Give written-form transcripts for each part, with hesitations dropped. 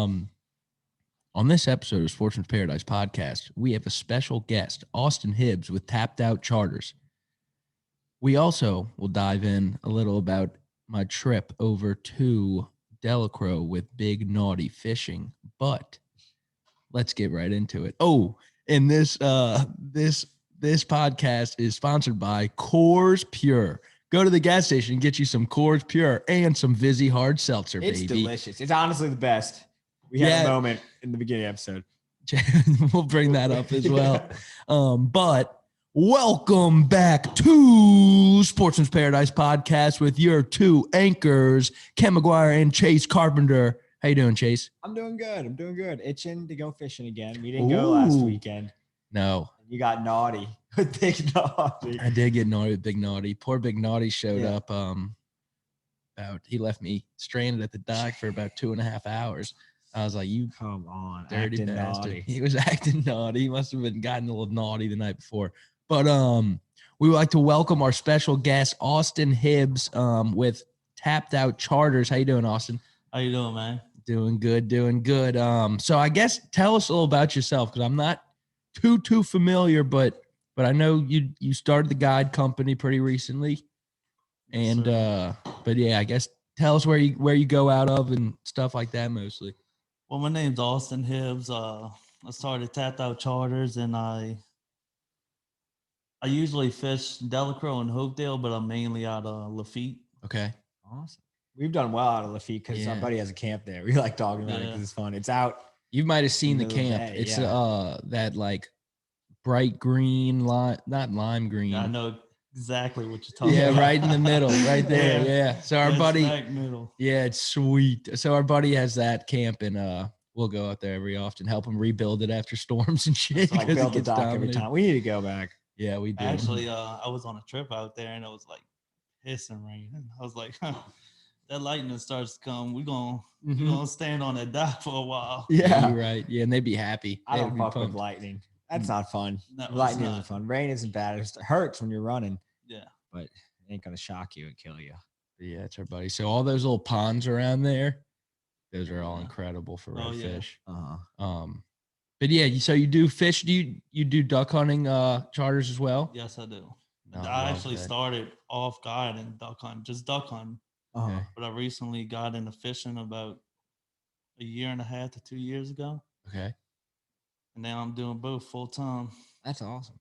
On this episode of Sportsman's Paradise podcast, we have a special guest, Austin Hibbs with Tapped Out Charters. We also will dive in a little about my trip over to Delacroix with Big Naughty Fishing, but let's get right into it. Oh, and this podcast is sponsored by Coors Pure. Go to the gas station and get you some Coors Pure and some Vizzy Hard Seltzer, baby. It's delicious. It's honestly the best. We had a moment in the beginning of the episode. We'll bring that up as well. But welcome back to Sportsman's Paradise podcast with your two anchors, Ken McGuire and Chase Carpenter. How you doing, Chase? I'm doing good. Itching to go fishing again. We didn't go last weekend. No. You got naughty with Big Naughty. I did get naughty with Big Naughty. Poor Big Naughty showed up. He left me stranded at the dock for about 2.5 hours. I was like, "You come on, dirty bastard!" Naughty. He was acting naughty. He must have gotten a little naughty the night before. But we would like to welcome our special guest, Austin Hibbs, with Tapped Out Charters. How you doing, Austin? How you doing, man? Doing good. So I guess tell us a little about yourself, because I'm not too familiar, but I know you started the guide company pretty recently, and but yeah, I guess tell us where you go out of and stuff like that mostly. Well, my name's Austin Hibbs. I started Tapped Out Charters, and I usually fish Delacroix and Hopedale, but I'm mainly out of Lafitte. Okay. Awesome. We've done well out of Lafitte because our buddy has a camp there. We like talking about it because it's fun. It's out. You might have seen the camp. It's that like bright green not lime green. Yeah, I know exactly what you're talking about. Yeah, right in the middle, right there. Yeah. So our buddy, middle. Yeah, it's sweet. So our buddy has that camp, and we'll go out there every often, help him rebuild it after storms and shit. So like build the dock every time. We need to go back. Yeah, we do. Actually, I was on a trip out there, and it was like pissing rain. I was like, that lightning starts to come. We're gonna stand on that dock for a while. Yeah, you're right. Yeah, and they'd be happy. I don't fuck with lightning. That's not fun. No, lightning isn't fun. Rain isn't bad. It hurts when you're running. Yeah. But it ain't gonna shock you and kill you. Yeah, it's our buddy. So all those little ponds around there, those are all incredible for redfish. But yeah, so you do fish. Do you do duck hunting charters as well? Yes, I do. No, I actually started off guiding duck hunting, just duck hunting. But I recently got into fishing about 1.5 to 2 years ago. Okay. And now I'm doing both full time. That's awesome.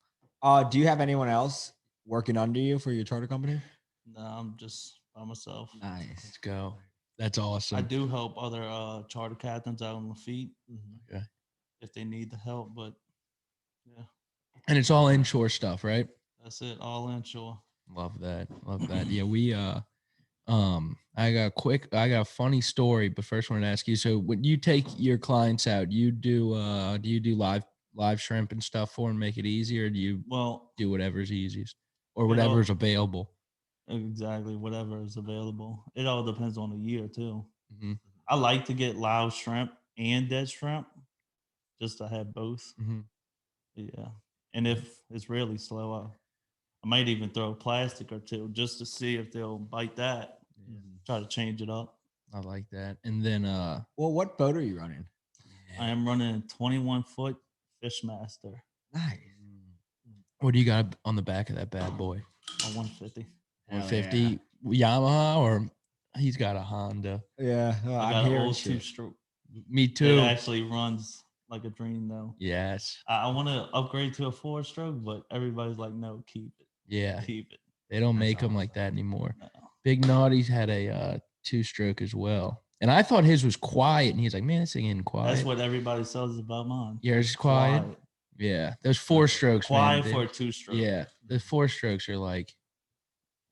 Do you have anyone else working under you for your charter company? No, I'm just by myself. Nice. Let's go. That's awesome. I do help other charter captains out on Lafitte. Okay. If they need the help, but yeah. And it's all inshore stuff, right? That's it, all inshore. Love that. Yeah, we I got a funny story, but first I wanted to ask you. So when you take your clients out, do you do live shrimp and stuff for them, make it easier, or do you do whatever's easiest or whatever's available? Exactly, whatever is available. It all depends on the year too. Mm-hmm. I like to get live shrimp and dead shrimp, just to have both. Mm-hmm. Yeah, and if it's really slow, I might even throw plastic or two just to see if they'll bite that. Try to change it up. I like that. And then well, what boat are you running? I am running a 21-foot Fishmaster. Nice. What do you got on the back of that bad boy? A 150. 150 Yamaha, or he's got a Honda? Yeah, I got an old 2-stroke. Me too. It actually runs like a dream though. Yes. I want to upgrade to a 4-stroke, but everybody's like, no, keep it. Yeah. Keep it. They don't make them like that anymore. No. Big Naughty's had a 2-stroke as well. And I thought his was quiet, and he's like, man, this thing ain't quiet. That's what everybody says about mine. Yours is quiet? Yeah. Those 4-strokes, quiet man. For a 2-stroke. Yeah. The 4-strokes are like,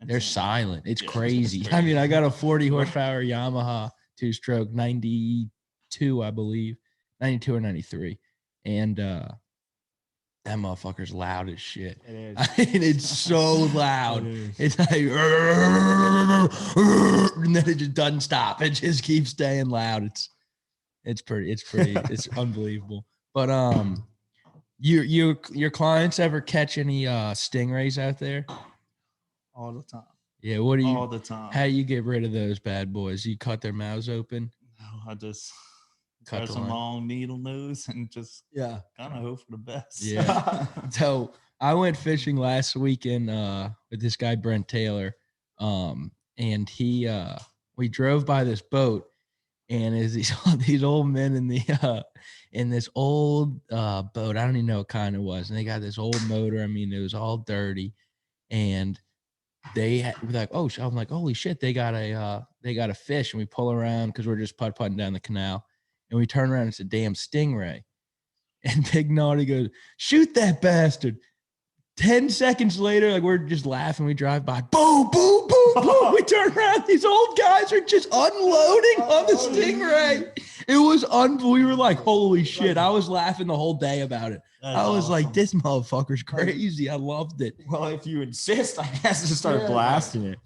they're silent. It's Yeah, crazy. it's I mean, I got a 40 horsepower Yamaha 2-stroke, 92, I believe. 92 or 93. And that motherfucker's loud as shit. It is. I mean, it's so loud. It's like, and then it just doesn't stop. It just keeps staying loud. It's unbelievable. But your clients ever catch any stingrays out there? All the time. Yeah, what do you? All the time. How do you get rid of those bad boys? You cut their mouths open? No, I just cut the some line. long needle nose and just Yeah. kind of hope for the best. Yeah. So I went fishing last weekend with this guy Brent Taylor, and we drove by this boat, and is these old men in this old boat. I don't even know what kind it was, and they got this old motor. I mean, it was all dirty, and were like, oh, I'm like, holy shit, they got a fish, and we pull around because we're just putting down the canal, and we turn around, and it's a damn stingray, and Big Naughty goes, shoot that bastard. 10 seconds later, like we're just laughing, we drive by, boom, boom, boom, boom. We turn around, these old guys are just unloading on the stingray. It was we were like, holy shit. I was laughing the whole day about it. That's I was awesome. like, this motherfucker's crazy. I loved it. Well, if you insist, I guess just start blasting it.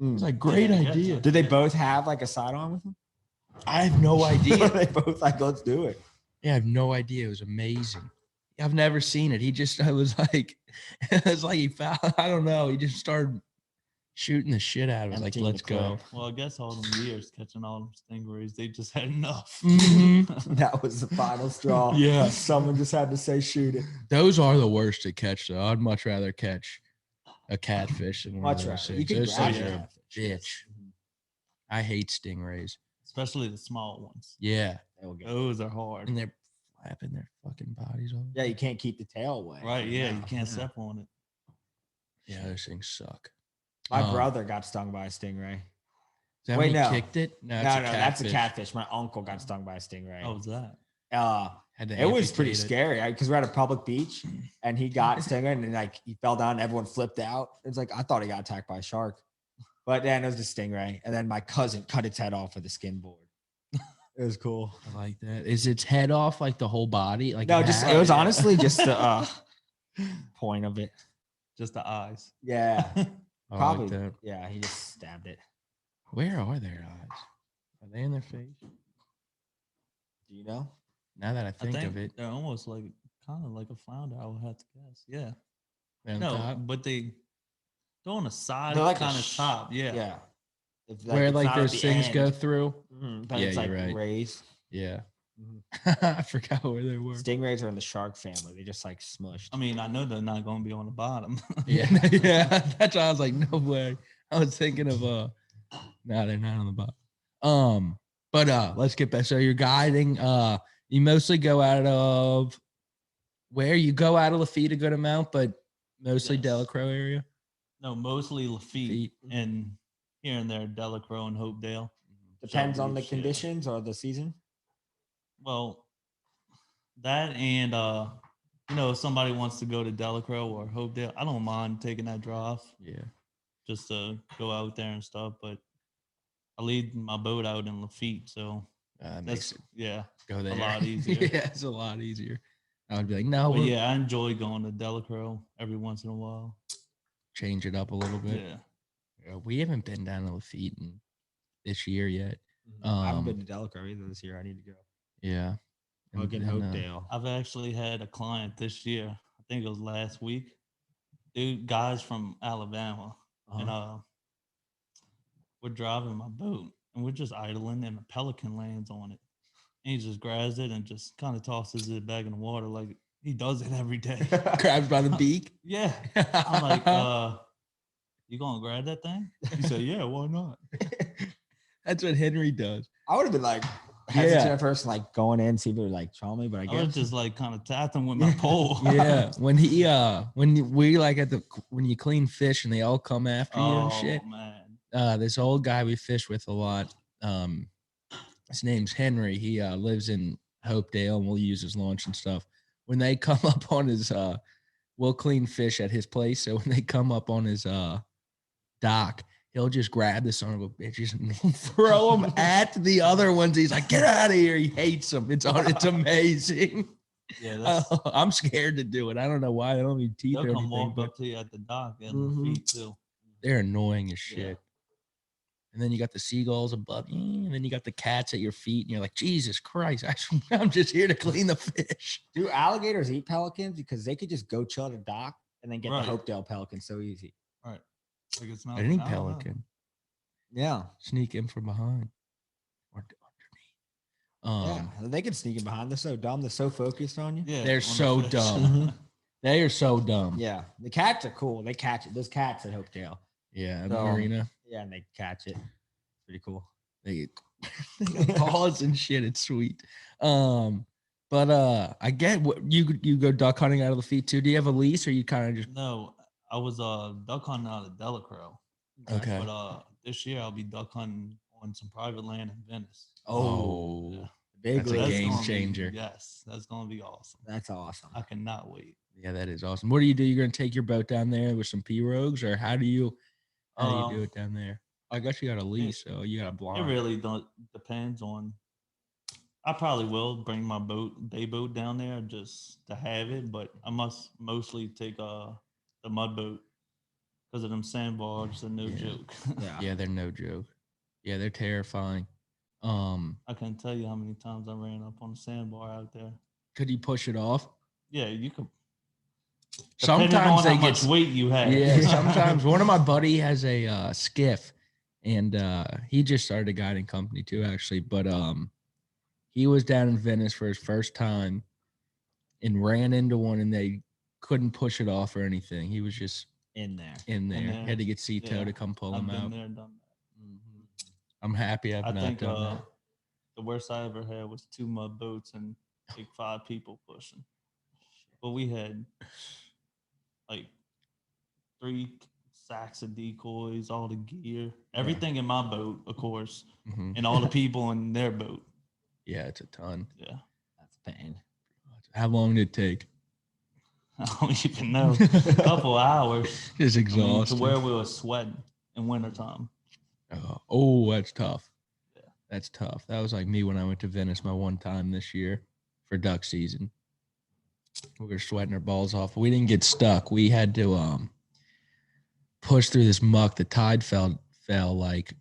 It's like, great Yeah, idea. Did they both have like a sidearm with them? I have no idea. They both like, let's do it. Yeah, I have no idea. It was amazing. I've never seen it. I was like, he found, I don't know. He just started shooting the shit out of it. Like, Emptying the let's go. Well, I guess all them years catching all them stingrays, they just had enough. Mhm. That was the final straw. Yeah. Someone just had to say, shoot it. Those are the worst to catch, though. I'd much rather catch a catfish than one Much of those rather. You things. can Those grab things a are a catfish. bitch. I hate stingrays. Especially the small ones. Yeah. They will get- Those are hard. And they're flapping their fucking bodies all Yeah, you can't keep the tail away. Right, yeah, you can't Yeah. step on it. Yeah, those things suck. My brother got stung by a stingray. Is that Wait, when he no. kicked it? No, No, that's a catfish. My uncle got stung by a stingray. Oh, was that? Had to It was pretty amputate it. scary because we're at a public beach and he got stingray and then like he fell down and everyone flipped out. It's like I thought he got attacked by a shark, but then it was the stingray. And then my cousin cut its head off with a skin board. It was cool. I like that. Is its head off like the whole body? Like No, in just half? it was honestly just the point of it. Just the eyes. Yeah, I like probably. that. Yeah, he just stabbed it. Where are their eyes? Are they in their face? Do you know? Now that I I think, think of it, they're almost like kind of like a flounder, I would have to guess. Yeah. they're on No, top. but they're on the side, They're like a kind of sh- top. Yeah. Yeah. If, Where it's like not at those the things end, go through. but Yeah, it's like you're right. rays. Yeah. Mhm. I forgot where they were. Stingrays are in the shark family. They just like smushed. I mean, I know they're not going to be on the bottom. Yeah, yeah. That's why I was like, no way. I was thinking of no, they're not on the bottom. But let's get back. So you're guiding. You mostly go out of where you go out of Lafitte a good amount, but mostly Yes. Delacroix area. No, mostly Lafitte Feet. and here and there Delacroix and Hopedale. Depends on the Reefs, yeah. conditions or the season. Well, that and if somebody wants to go to Delacroix or Hopedale, I don't mind taking that drive Yeah. just to go out there and stuff. But I leave my boat out in Lafitte, so Makes that's it go a there. lot easier. Yeah, it's a lot easier. I would be like, no, But we'll yeah, I enjoy going to Delacroix every once in a while. change it up a little bit. Yeah. Yeah, we haven't been down to Lafitte this year yet. I haven't been to Delacroix either this year. I need to go. Yeah. Logan Hopedale. I've actually had a client this year. I think it was last week. Dude, guys from Alabama, and we're driving my boat, and we're just idling, and a pelican lands on it. And he just grabs it and just kind of tosses it back in the water like he does it every day. Grabs by the beak. Yeah. I'm like, you gonna grab that thing? He said, yeah, why not? That's what Henry does. I would have been like hesitant at first, like going in, see if it would like charm me, but I I was guess just like kind of tapping with my pole. Yeah. When we like when you clean fish and they all come after you and shit. Man. This old guy we fish with a lot. His name's Henry. He lives in Hopedale, and we'll use his launch and stuff. When they come up on his we'll clean fish at his place. So when they come up on his dock, he'll just grab the son of a bitches and throw them at the other ones. He's like, get out of here. He hates them. It's amazing. Yeah, I'm scared to do it. I don't know why. I don't even teeth or they'll come anything, walk but up to you at the dock and Mhm. the feet too. they're annoying as shit. Yeah. And then you got the seagulls above you, and then you got the cats at your feet, and you're like, Jesus Christ, I'm just here to clean the fish. do alligators eat pelicans? Because they could just go chill at a dock and then get Right. the Hopedale pelican so easy. Right. Like it's not Any I don't know. pelican Yeah. sneak in from behind or Yeah, they can sneak in behind. They're so dumb. They're so focused on you. Yeah, They're on the so fish. dumb. They are so dumb. Yeah, the cats are cool. They catch it. There's cats at Hopedale. Yeah, in So, the marina. Yeah, and they catch it. Pretty cool. They got paws and shit. It's sweet. But I get what you go duck hunting out of the feet too. Do you have a lease or you kind of just No, I was duck hunting out of Delacroix. okay? But this year I'll be duck hunting on some private land in Venice. Oh, Yeah. Big that's a league. game gonna be- changer. yes, that's gonna be awesome. That's awesome. I cannot wait. Yeah, that is awesome. What do? You're gonna take your boat down there with some pirogues, or how do you do it down there? I guess you got a lease, so you got a It blind. really don't depends on. I probably will bring my day boat down there just to have it, but I must mostly take the mud boat because of them sandbars are no Yeah. joke. Yeah. Yeah, they're no joke. Yeah, they're terrifying. I can't tell you how many times I ran up on a sandbar out there. Could you push it off? Yeah, you could. Depending Sometimes on they how get much weight you have. Yeah, sometimes one of my buddy has a skiff, and he just started a guiding company too, actually. But he was down in Venice for his first time, and ran into one, and they couldn't push it off or anything. He was just In there. in there. there. Had to get Cito Yeah, to come pull I've him been out. there, done that. Mhm. I'm happy I've I not think done that. the worst I ever had was 2 mud boats and like 5 people pushing. But we had like 3 sacks of decoys, all the gear, everything in my boat, of course, Mhm. and all the people in their boat. Yeah, it's a ton. Yeah. That's pain. How long did it take? I don't even know. A couple hours. It's I mean, exhausting. to where we were sweating in wintertime. Oh, that's tough. Yeah. That's tough. That was like me when I went to Venice my one time this year for duck season. We were sweating our balls off. We didn't get stuck. We had to push through this muck. The tide fell like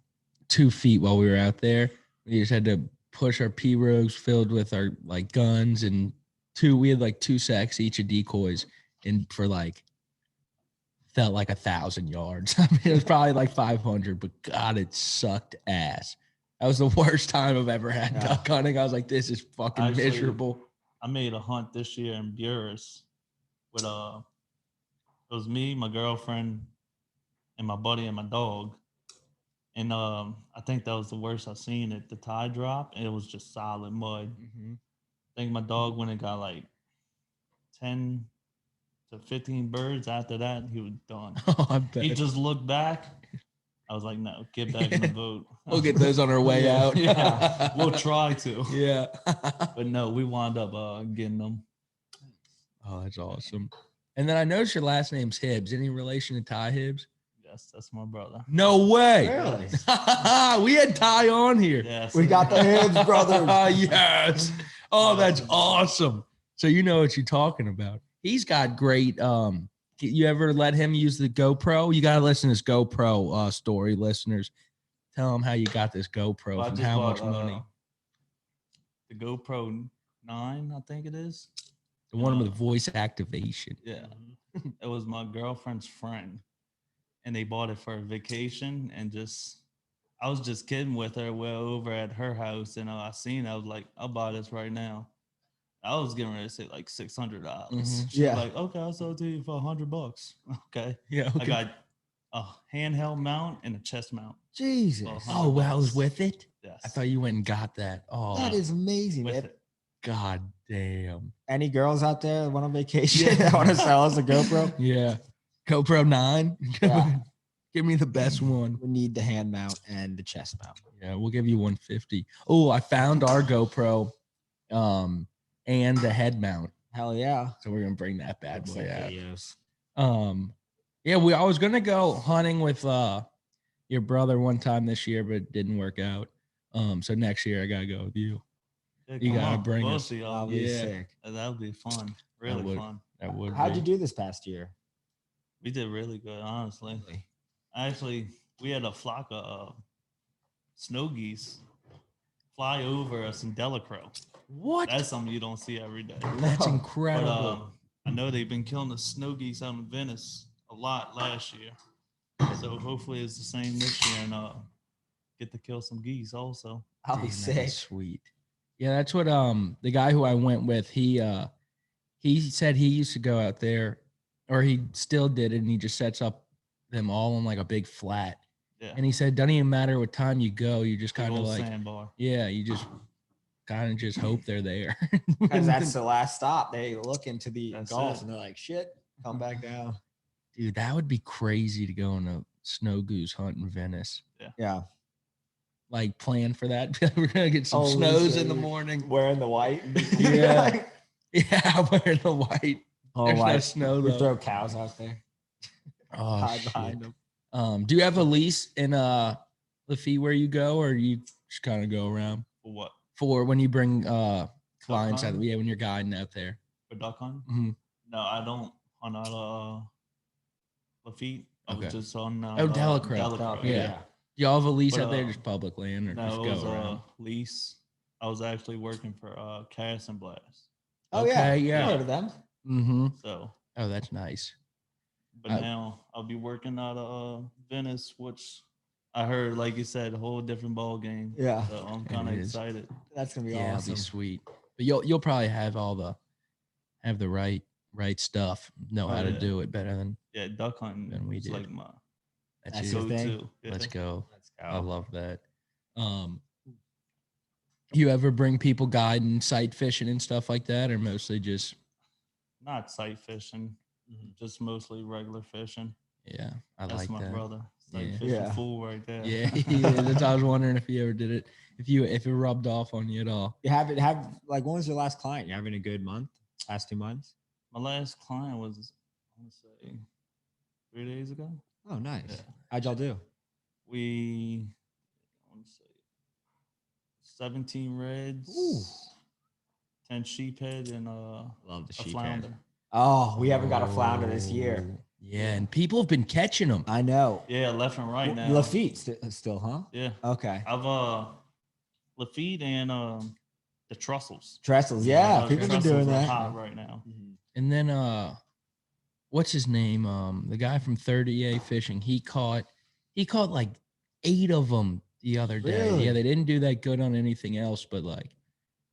2 feet while we were out there. We just had to push our pirogues filled with our like guns and we had like 2 sacks each of decoys, and for like felt like 1,000 yards. I mean, it was probably like 500, but God, it sucked ass. That was the worst time I've ever had duck hunting. I was like, this is fucking Actually, miserable. I made a hunt this year in Buras with it was me, my girlfriend, and my buddy and my dog. And I think that was the worst I've seen it. The tide drop, and it was just solid mud. Mhm. I think my dog went and got like 10 to 15 birds. After that, he was done. Oh, I bet. He just looked back. I was like, no, get back in the boat. We'll get those on our way Yeah, out. yeah, we'll try to. Yeah. But no, we wound up getting them. Oh, that's awesome. And then I noticed your last name's Hibbs. Any relation to Ty Hibbs? Yes, that's my brother. No way. Really? We had Ty on here. Yes. We got the Hibbs brothers. Yes. Oh, that's awesome. So you know what you're talking about. He's got great you ever let him use the GoPro? You gotta listen to this GoPro story, listeners. Tell him how you got this GoPro Well, I from just how bought, much money. The GoPro 9, I think it is. The one with voice activation. Yeah. It was my girlfriend's friend. And they bought it for a vacation, and I was just kidding with her. We're over at her house, and I seen it. I was like, I'll buy this right now. I was getting ready to say like $600. Mhm. She's Yeah. like, okay, I'll sell it to you for $100. Okay. Yeah. I got a handheld mount and a chest mount. Jesus. Oh, well, I was with it. Yes. I thought you went and got that. Oh, That is amazing. with man. it. God damn. Any girls out there that want on vacation that want to sell us a GoPro? Yeah. GoPro 9. Yeah. Give me the best one. We need the hand mount and the chest mount. Yeah, we'll give you 150. Oh, I found our GoPro and the head mount. Hell yeah. So we're gonna bring that bad Looks boy like out. videos. Yeah, I was gonna go hunting with your brother one time this year, but it didn't work out. So next year I gotta go with you. Yeah, You come gotta on, bring both us. of y'all. That'll be Yeah. sick. That would be fun. Really would. fun. That would How'd be. you do this past year? We did really good, honestly. Actually, we had a flock of snow geese fly over us in Delacroix. What? That's something you don't see every day. That's But, incredible. But I know they've been killing the snow geese out in Venice a lot last year. So hopefully it's the same this year, and get to kill some geese also. I'll be Damn, that sick. is sweet. Yeah, that's what the guy who I went with, he said he used to go out there, or he still did it, and he just sets up them all on like a big flat. Yeah. And he said, doesn't even matter what time you go, you just Big kind of old like, sandbar. yeah, you just kind of just hope they're there. Because that's the last stop. They look into the That's Gulf it. and they're like, shit, come back down. Dude, that would be crazy to go on a snow goose hunt in Venice. Yeah. Like plan for that. We're gonna get some Holy snows in the shit. morning. Wearing the white. Yeah. Yeah, wearing the white. Oh, There's no white. snow We though. throw cows out there. Oh Hide shit. behind them. Do you have a lease in Lafitte where you go, or you just kind of go around For what? for when you bring clients out? hunting? Yeah, when you're guiding out there. For duck hunting? Mhm. No, I don't hunt out Lafitte. I Okay. was just on Delacroix. Yeah. Do y'all have a lease But, out there, just public land, or No, just it go was around? a lease. I was actually working for Cast and Blast. Oh, Okay, yeah. yeah. I've heard of them. Mm-hmm. So, Oh, that's nice. but now I'll be working out of Venice, which I heard, like you said, a whole different ball game. Yeah. So I'm kind of is. excited. That's going to be Yeah, awesome. it'll be sweet. But you'll probably have the right stuff, know how to yeah. do it better than Yeah, duck hunting Than we is did. like my That's you. your go thing? to. Yeah. Let's go. Let's go. I love that. You ever bring people guiding, sight fishing and stuff like that, or mostly just Not sight fishing, just mostly regular fishing. yeah, I That's like my that. brother. Sight Yeah. fishing Yeah. fool right there. Yeah, that's I was wondering if you ever did it, if it rubbed off on you at all. You have like, when was your last client? You having a good month? Last 2 months? My last client was, I want to say, 3 days ago. Oh, nice. Yeah. How'd y'all do? We, I want to say, 17 reds, Ooh. 10 sheephead, and Love the a sheephead. flounder. Oh, we haven't got a flounder this year. Oh, yeah, and people have been catching them. I know. Yeah, left and right now. Lafitte still, huh? Yeah. Okay. I've Lafitte and the trussels. Trestles. Yeah, Those people have been trussels doing are that. hot right now. And then what's his name? The guy from 30A Fishing. He caught like 8 of them the other day. Really? Yeah, they didn't do that good on anything else, but like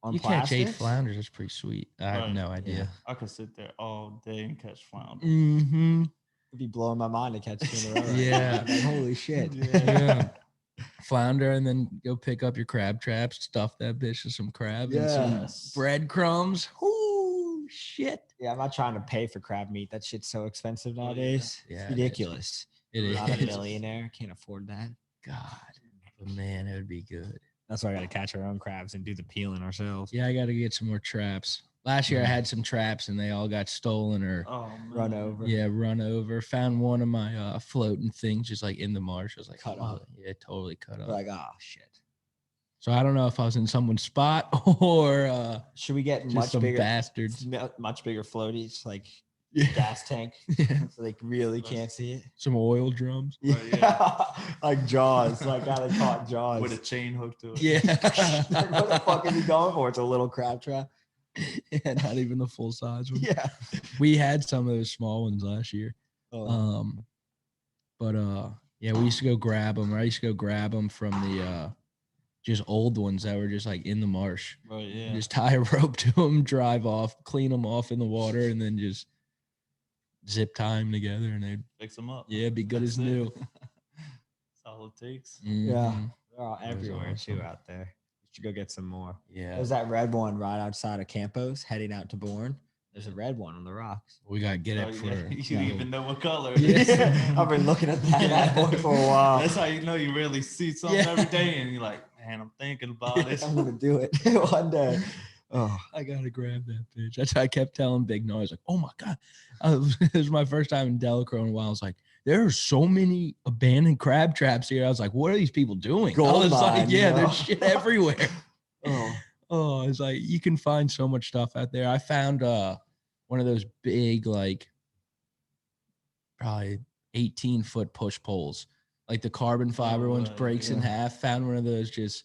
On you catch 8 plastics? flounders, that's pretty sweet. I have Right. no idea. I could sit there all day and catch flounder. Mm-hmm. It'd be blowing my mind to catch 2 in a row. Right Yeah. now. Like, holy shit. Yeah. Flounder, and then go pick up your crab traps, stuff that bitch with some crab and some Yes. breadcrumbs. Ooh, shit. Yeah, I'm not trying to pay for crab meat. That shit's so expensive nowadays. Yeah, It's it is. ridiculous. It I'm not a is. millionaire. Can't afford that. God, but man, it would be good. That's why I got to catch our own crabs and do the peeling ourselves. Yeah, I got to get some more traps. Last year I had some traps and they all got stolen or Oh man. Run over. run over. Found one of my floating things just like in the marsh. I was like, Cut oh, up. yeah, totally cut up. We're like, oh shit. So I don't know if I was in someone's spot or Should we get just much some bigger, bastards. much bigger floaties, like Yeah. gas tank, Yeah. so they really can't see it? Some oil drums. Yeah, Right, yeah. like Jaws, like how they caught Jaws. With a chain hooked to it. Yeah. What the fuck is he going for? It's a little crab trap. Yeah, not even the full size one. Yeah. We had some of those small ones last year. Oh. But yeah, we used to go grab them. I used to go grab them from the just old ones that were just like in the marsh. Right, You yeah. just tie a rope to them, drive off, clean them off in the water, and then just zip tie them together, and they'd Fix them up. be good That's as it. new. That's all it takes. Yeah. Mhm. They're all That was everywhere awesome. too out there. We should go get some more. Yeah, There's that red one right outside of Campos, heading out to Bourne. There's a red one on the rocks. we gotta get Oh, it for. yeah. You yeah. even know what color. Yeah. I've been looking at that Yeah. boy for a while. That's how you know you really see something Yeah. every day, and you're like, man, I'm thinking about it. I'm gonna do it one day. Oh, I gotta grab that bitch. That's how I kept telling Big Noise, like, oh my God. It was my first time in Delacroix in a while. I was like, there are so many abandoned crab traps here. I was like, what are these people doing? I Gold was like, mine, yeah, you know? there's shit everywhere. oh, Oh, it's like you can find so much stuff out there. I found one of those big, like probably 18-foot push poles. Like the carbon fiber ones way, breaks in yeah. half. Found one of those just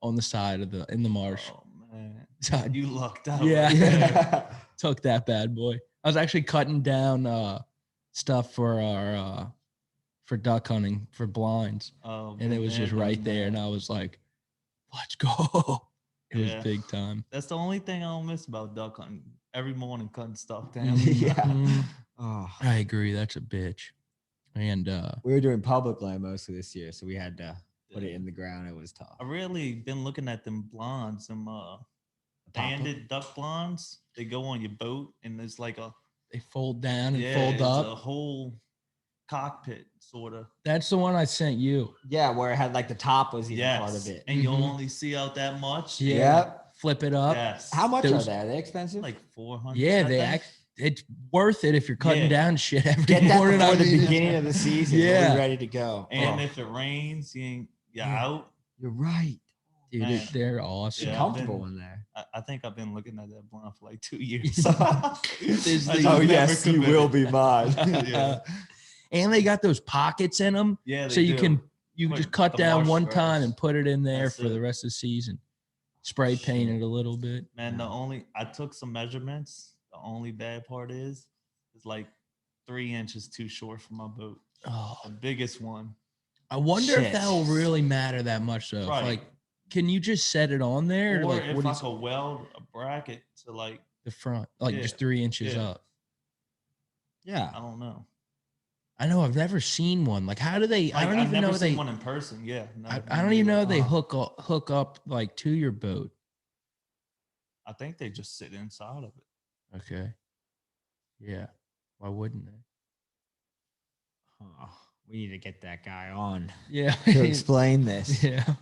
on the side of in the marsh. Oh man, So I you lucked out. Yeah. right there. yeah. took that bad boy. I was actually cutting down stuff for our for duck hunting for blinds. Oh, And it was just man, right there. And I was like, let's go. It was Yeah. big time. That's the only thing I don't miss about duck hunting. Every morning cutting stuff down. Yeah. Mhm. Oh, I agree. That's a bitch. And we were doing public land mostly this year, so we had to put it Yeah. in the ground. It was tough. I really been looking at them blinds, them banded duck blinds. They go on your boat, and there's like a they fold down and yeah, fold it's up. a whole cockpit sort of. That's the one I sent you. Yeah, where it had like the top was even part of Yes, it. and you'll Mhm. only see out that much. Yeah. Yep. Flip it up. Yes. How much Those- are they? Are they expensive? Like 400. Yeah, I they think. act. It's worth it if you're cutting Yeah. down shit every Get that morning. before I the mean, beginning of the season. Yeah, Yeah. we're ready to go. And Oh, if it rains, you're Yeah. out. you're right. Dude, Man. they're It's awesome. Yeah, I've comfortable been- in there. I think I've been looking at that blind for like 2 years. This I thing- just Oh never yes, you will committed. be mine. Yeah. And they got those pockets in them, Yeah, so they you do. can Put just cut the down one marshmallows. time and put it in there That's for the it. rest of the season. Spray paint Shit. it a little bit. Man, Yeah. I took some measurements. The only bad part is it's like 3 inches too short for my boat. Oh, The biggest one. I wonder if Shit. that will really matter that much though. If, Right. like, can you just set it on there? Or Like, if what I is could weld a bracket to like, the front? Like Yeah, just 3 inches yeah. up. Yeah. I don't know. I know I've never seen one. Like, how do they? I Like, don't I've even never know seen they. one in person. Yeah. I don't even know they Oh. hook up like to your boat. I think they just sit inside of it. Okay. Yeah. Why wouldn't they? Oh, we need to get that guy on Yeah. to explain this. Yeah.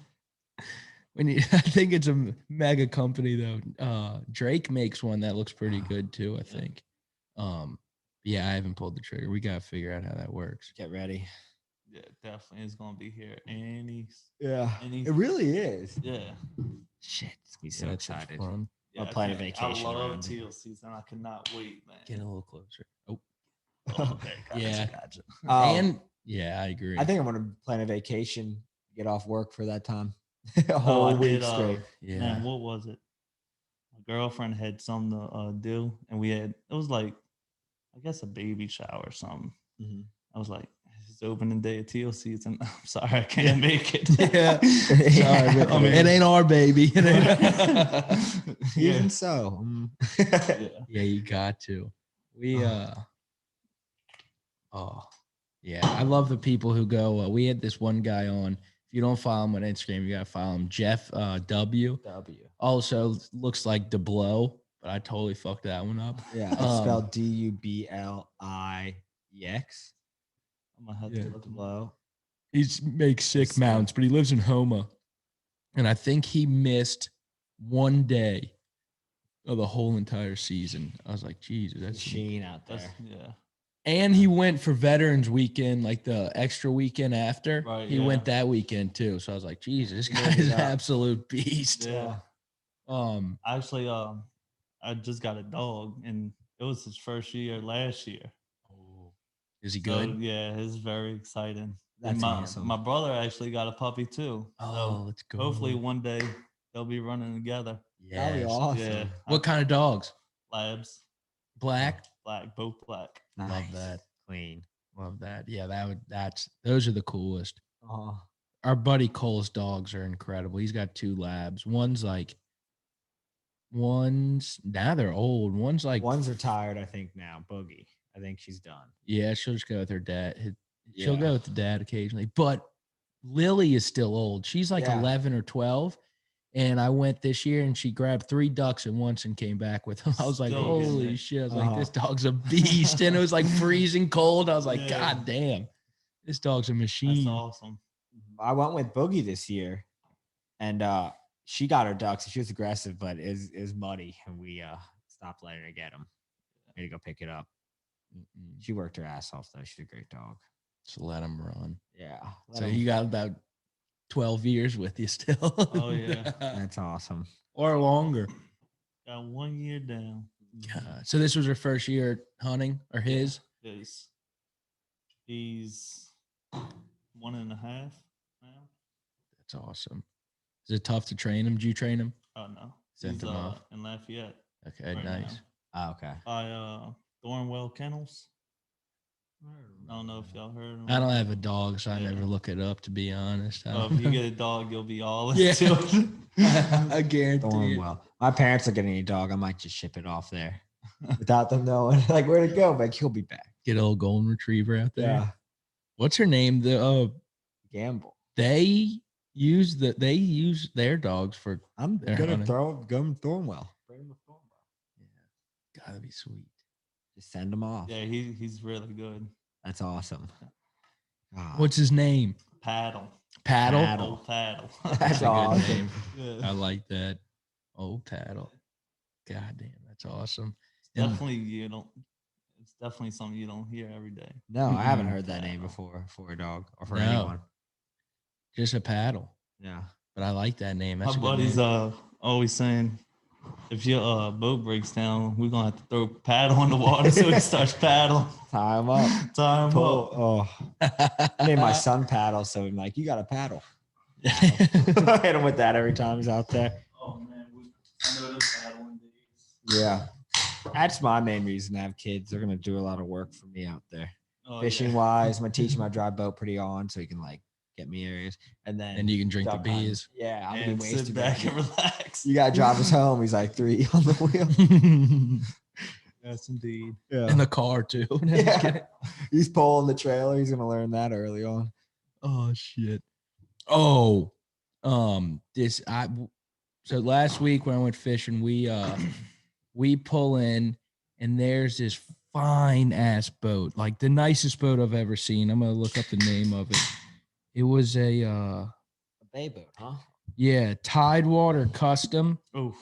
I think it's a mega company though. Drake makes one that looks pretty good too, I Yeah. think. Yeah, I haven't pulled the trigger. We gotta figure out how that works. Get ready. Yeah, definitely is gonna be here. And Yeah. he's It really is. yeah. Shit. He's Yeah, so that sounds excited. fun. Yeah, I'll plan a can't- vacation I love around it. teal season. I cannot wait, man. Get a little closer. Oh, Okay, gotcha, Yeah. gotcha. and yeah, I agree. I think I'm gonna plan a vacation, get off work for that time. A Oh, whole I week did, straight. yeah. Man, what was it? My girlfriend had something to do, and it was like, I guess a baby shower or something. Mhm. I was like, it's opening day of teal season. I'm sorry, I can't make it. Yeah. Yeah. Sorry, but I mean- it ain't our baby. It ain't- yeah. Even so. Yeah. Yeah, you got to. We oh yeah, I love the people who go. We had this one guy on. If you don't follow him on Instagram, you gotta follow him. Jeff W. W. Also looks like DeBlow, but I totally fucked that one up. Yeah, it's spelled DUBLIEX. I'm gonna have Yeah. to look him up. Low. He makes sick It's, mounts, but he lives in Homa, and I think he missed one day of the whole entire season. I was like, Jesus, that's. Machine out there. That's yeah. And he went for Veterans Weekend, like the extra weekend after. Right, He yeah. went that weekend too. So I was like, Jesus, this He guy lit it is an up. absolute beast. Yeah. Actually, I just got a dog, and it was his first year last year. Is he So, good? yeah, it's very exciting. That's and my, awesome. my brother actually got a puppy too. Oh, So let's go. hopefully one day they'll be running together. That'd be Yes. awesome. Yeah. What kind of dogs? Labs, Black. black, both black. Nice. Love that. Clean. Love that. Yeah, those are the coolest. Oh, Our buddy Cole's dogs are incredible. He's got 2 labs. One's now they're old. One's like one's retired, I think now. Boogie. I think she's done. yeah, she'll just go with her dad. She'll Yeah. go with the dad occasionally. But Lily is still old. She's like Yeah. 11 or 12. And I went this year and she grabbed 3 ducks at once and came back with them. I was like, Still getting holy it. shit. I was like, this Uh-huh. dog's a beast. And it was like freezing cold. I was like, Yeah. God damn. This dog's a That's machine. awesome. I went with Boogie this year, and she got her ducks. She was aggressive, but it was muddy, and we stopped letting her get them. We had to go pick it up. She worked her ass off though. She's a great dog. Just let him run. Yeah. So you got about 12 years with you still. Oh, yeah. That's awesome. Or longer. Got 1 year down. God. So this was her first year hunting or his? He's 1.5 now. That's awesome. Is it tough to train him? Did you train him? Oh no, Sent he's him off. in Lafayette. Okay, right nice. Oh, okay. By Thornwell Kennels. I don't know if y'all heard him. I don't have a dog, so I Yeah. never look it up, to be honest. I Oh, if don't you know. get a dog, you'll be all Yeah. into it. I guarantee it. Thornwell. My parents are getting a dog. I might just ship it off there without them knowing. Like, where'd it go? Like, he'll be back. Get a little golden retriever out there. Yeah. What's her name? Gamble. They use their dogs for I'm They're gonna hunting. throw him Thornwell. Bring him to Thornwell. gotta be sweet. Just send him off. Yeah, he's really good. That's awesome. Ah, What's his name? Paddle. Paddle. Paddle. Old paddle. That's a good awesome. name. Yeah. I like that. Oh, Paddle. God damn, that's awesome. Definitely it's definitely something you don't hear every day. No, I haven't Mm-mm. heard that name before for a dog or for No. anyone. Just a paddle. Yeah. But I like that name. That's My a good buddy's name. always saying, if your boat breaks down, we're gonna have to throw a paddle in the water so he starts paddling. Tie him up. Tie him Pull. up. Oh, I made my son paddle, so I'm like, you got to paddle. I hit him with that every time he's out there. Oh man, I know those paddling days. Yeah. That's my main reason to have kids. They're gonna do a lot of work for me out there. Oh, Fishing yeah. wise, I'm gonna teach him how to drive boat pretty on so he can like get me areas. And then And you can drink the duck hunting. beers. Yeah, I'm gonna And be sit wasted back back. and relax. You gotta drive us home. He's like 3 on the wheel. Yes, indeed. Yeah. In the car too. No, I'm just Yeah. kidding. He's pulling the trailer. He's gonna learn that early on. Oh shit. Oh, so last week when I went fishing, we pull in and there's this fine ass boat, like the nicest boat I've ever seen. I'm gonna look up the name of it. It was a A bay boat, huh? Tidewater Custom, Oh,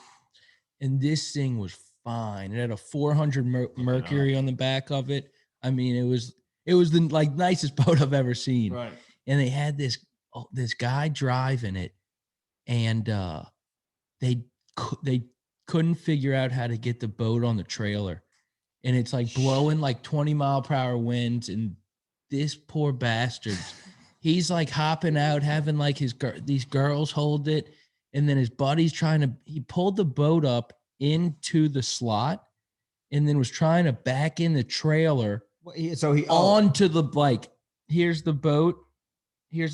and this thing was fine. It had a 400 Mercury on the back of it. I mean, it was the like nicest boat I've ever seen. right. And they had this guy driving it, and they couldn't figure out how to get the boat on the trailer, and it's like blowing like 20-mile-per-hour winds, and this poor bastard, he's like hopping out, having like these girls hold it, and then his buddy's he pulled the boat up into the slot, and then was trying to back in the trailer So he onto the here's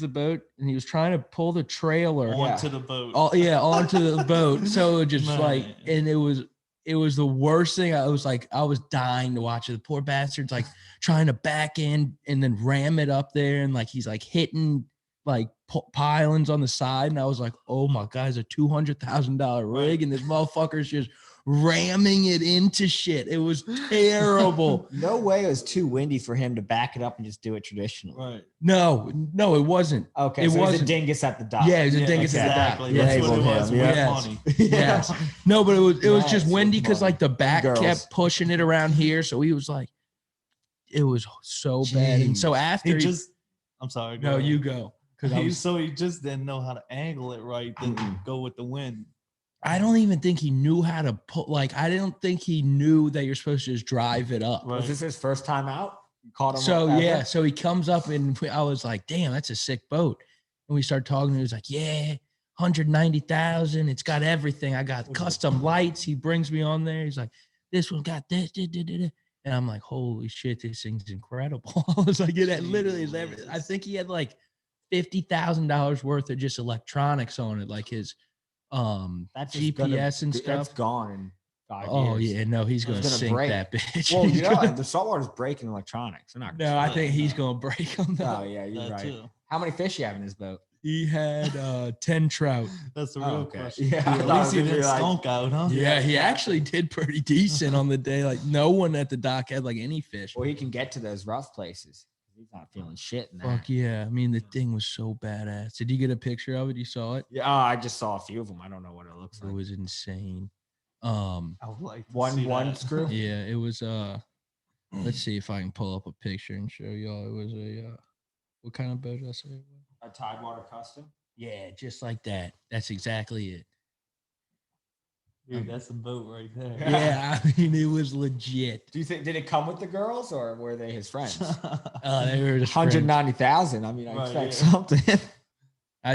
the boat, and he was trying to pull the trailer Onto the boat. onto the boat. So it just Man. and it was the worst thing. I was dying to watch it. The poor bastard's like trying to back in and then ram it up there, and like he's like hitting like pilings on the side, and I was like, oh my god, it's a $200,000 rig, and this motherfucker's just ramming it into shit. It was terrible. no way it was too windy for him to back it up and just do it traditionally. Right. No, it wasn't. Okay, It so it was a wasn't. dingus at the dock. Yeah, it was a Yeah, dingus at the dock. exactly. Yeah, That's what it labeled was. him, With yes. money. Yes. No, but it was just Yes, windy with because money. like the back girls. kept pushing it around here. So he was like, it was so bad. And so Jeez. after I'm sorry. go no, ahead. you go. Because So he just didn't know how to angle it right, then go with the wind. I don't even think he knew how to put, like, I don't think he knew that you're supposed to just drive it up. Right. Was this his first time out? You caught him So up yeah, ever? so he comes up and I was like, damn, that's a sick boat. And we started talking. And he was like, yeah, 190,000. It's got everything. I got custom lights. He brings me on there. He's like, this one got this. And I'm like, holy shit, this thing's incredible. I was like, it literally is everything. I think he had like $50,000 worth of just electronics on it, like his That's just gonna- GPS and That's stuff. gone in 5 Oh years. yeah, no, he's gonna, It's gonna sink break. that bitch. Well, He's you know, gonna- the saltwater's breaking electronics. They're not no, I think he's gonna break them. Oh yeah, you're That right. too. How many fish you have in this boat? He had 10 trout. That's the real Oh, okay. question. Yeah, I At thought least it he was didn't gonna be like- skunk out, huh? Yeah, he actually did pretty decent on the day. Like no one at the dock had like any fish. Well, he can get to those rough places. He's not feeling shit in there. Fuck yeah. I mean, the thing was so badass. Did you get a picture of it? You saw it? Yeah, I just saw a few of them. I don't know what it looks It like. was insane. I would like to One see one that. screw. Yeah, it was let's see if I can pull up a picture and show y'all. It was a what kind of boat did I say it was? A Tidewater Custom. Yeah, just like that. That's exactly it. Dude, that's a boat right there. Yeah, I mean it was legit. Do you think did it come with the girls or were they his friends? They were just friends. 190,000. I mean, I Right, expect yeah. something. I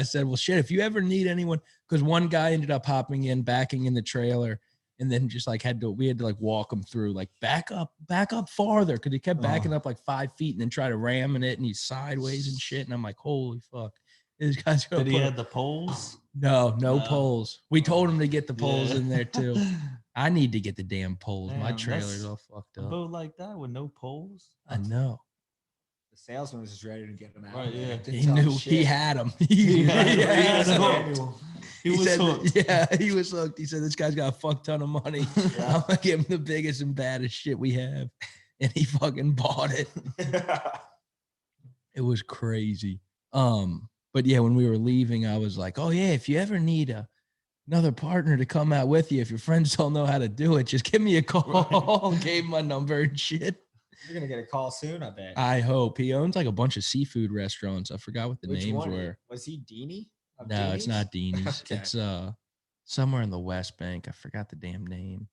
said well, shit, if you ever need anyone, because one guy ended up hopping in, backing in the trailer, and then just like we had to like walk him through, like back up farther, because he kept backing up like 5 feet and then try to ramming it, and he's sideways and shit. And I'm like, holy fuck, this guy's gonna Did he have the poles? No No. poles. We told him to get the poles Yeah. in there too. I need to get the damn poles. My Damn, trailer's that's all fucked A up. boat like that with no poles? I know. The salesman was just ready to get him out. Right, yeah. He knew he had him. He had him. Manual. He was said hooked. he was hooked. He said, this guy's got a fuck ton of money. I'm gonna give him the biggest and baddest shit we have. And he fucking bought it. It was crazy. But yeah, when we were leaving, I was like, oh yeah, if you ever need another partner to come out with you, if your friends don't know how to do it, just give me a call. Gave him my number and shit. You're gonna get a call soon, I bet. I hope. He owns like a bunch of seafood restaurants. I forgot what the Which names one? were. Was he Deanie? Of No, it's Deanie's? not Deanie's. Okay. It's somewhere in the West Bank. I forgot the damn name.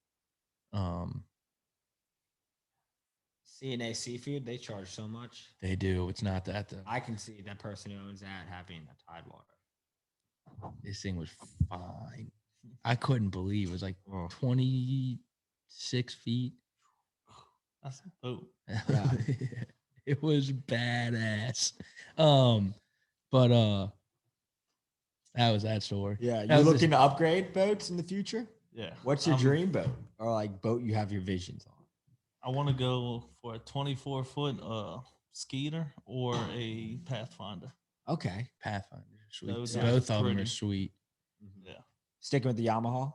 CNA Seafood, they charge so much. They do. It's not that though. I can see that person who owns that having a Tidewater. This thing was fine. I couldn't believe it was like Oh. 26 feet. That's a boat. Yeah. It was badass. But that was that story. Yeah, That you're was looking to upgrade boats in the future? Yeah. What's your dream boat? Or like boat you have your visions on? I want to go for a 24-foot Skeeter or a Pathfinder. Okay. Pathfinder, sweet. Those are Both of them are pretty. sweet. Yeah. Sticking with the Yamaha?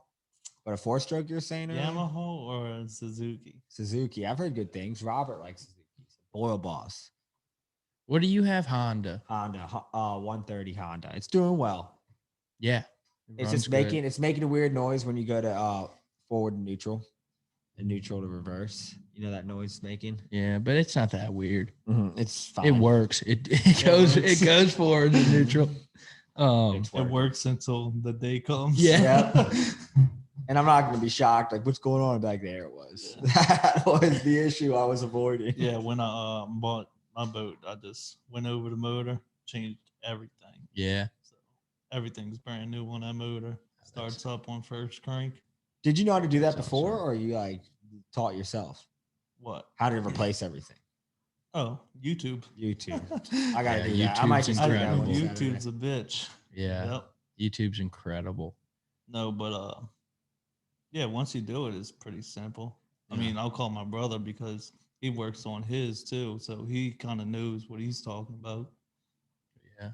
But a 4-stroke you're saying? earlier? Yamaha or a Suzuki? Suzuki. I've heard good things. Robert likes Suzuki. Boil boss. What do you have, Honda? Honda, 130 Honda. It's doing well. Yeah. It's runs just good. making a weird noise when you go to forward and neutral to reverse. You know that noise it's making? Yeah, but it's not that weird. It's fine. It works. It goes forward and neutral. It works until the day comes. Yeah. And I'm not going to be shocked. Like, what's going on back there? It was that was the issue I was avoiding. Yeah, when I bought my boat, I just went over the motor, changed everything. Yeah. So everything's brand new on that motor. Starts up on first crank. Did you know how to do that That's before, awesome. or you like taught yourself What? how to replace everything? Oh, YouTube. YouTube. I gotta Yeah, do that. I might YouTube's just do that incredible. one Saturday. YouTube's a bitch. Yeah. Yep. YouTube's incredible. No, but yeah, once you do it, it's pretty simple. I Yeah. mean, I'll call my brother because he works on his too, so he kind of knows what he's talking about. Yeah.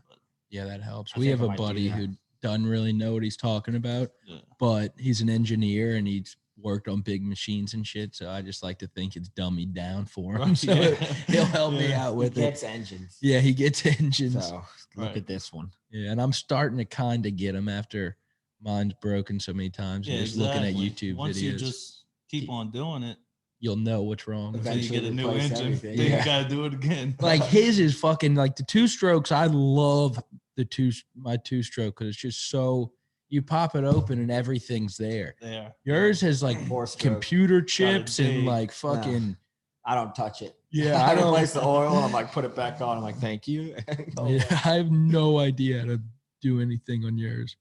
Yeah, that helps. I We think have I a might do buddy that. who doesn't really know what he's talking about, Yeah. but he's an engineer and he's worked on big machines and shit. So I just like to think it's dummied down for him. Right, So yeah. he'll help me Yeah. out He with it. gets engines. Yeah, he gets engines. So look Right. at this one. Yeah, and I'm starting to kind of get him after mine's broken so many times. Yeah, And just looking at exactly. YouTube Once videos, you just keep on doing it you'll know what's wrong. with until it. you get a new replace engine, everything. then Yeah. you gotta do it again. Like his is fucking like the 2-strokes. I love my 2-stroke because it's just so you pop it open and everything's there. There. Yours has like 4-stroke. computer chips and dig. like fucking I don't touch it. yeah. I I don't. replace the oil and I'm like, put it back on. I'm like, thank you. Yeah, I have no idea how to do anything on yours.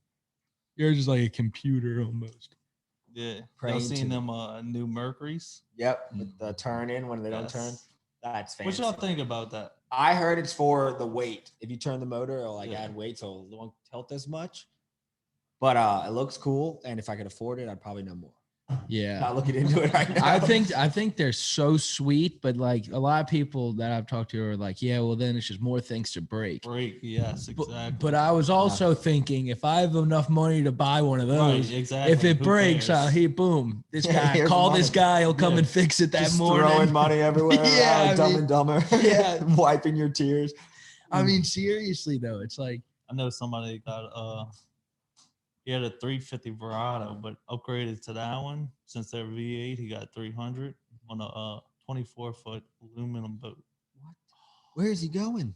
Yours is like a computer almost. Yeah. Y'all Praying seen to- them new Mercuries? Yep. With the turn in when they don't turn. Yes. That's What fancy. y'all think about that? I heard it's for the weight. If you turn the motor, it'll like Yeah. add weight so it won't tilt as much. But it looks cool. And if I could afford it, I'd probably know more. Yeah. Not looking into it right now. I think they're so sweet, but like a lot of people that I've talked to are like, yeah, well then it's just more things to break. Break, yes, exactly. But I was also thinking if I have enough money to buy one of those, right, exactly. if it Who breaks, cares? boom, this Yeah, guy, here's call the this money. guy, he'll come Yeah. and fix it that Just morning. throwing money everywhere. Yeah, Yeah, I Dumb mean- and Dumber. Yeah. Wiping your tears. I mean, seriously though, it's like, I know somebody got he had a 350 Verado, but upgraded to that one since they're V8. He got 300 on a 24-foot aluminum boat. Where is he going?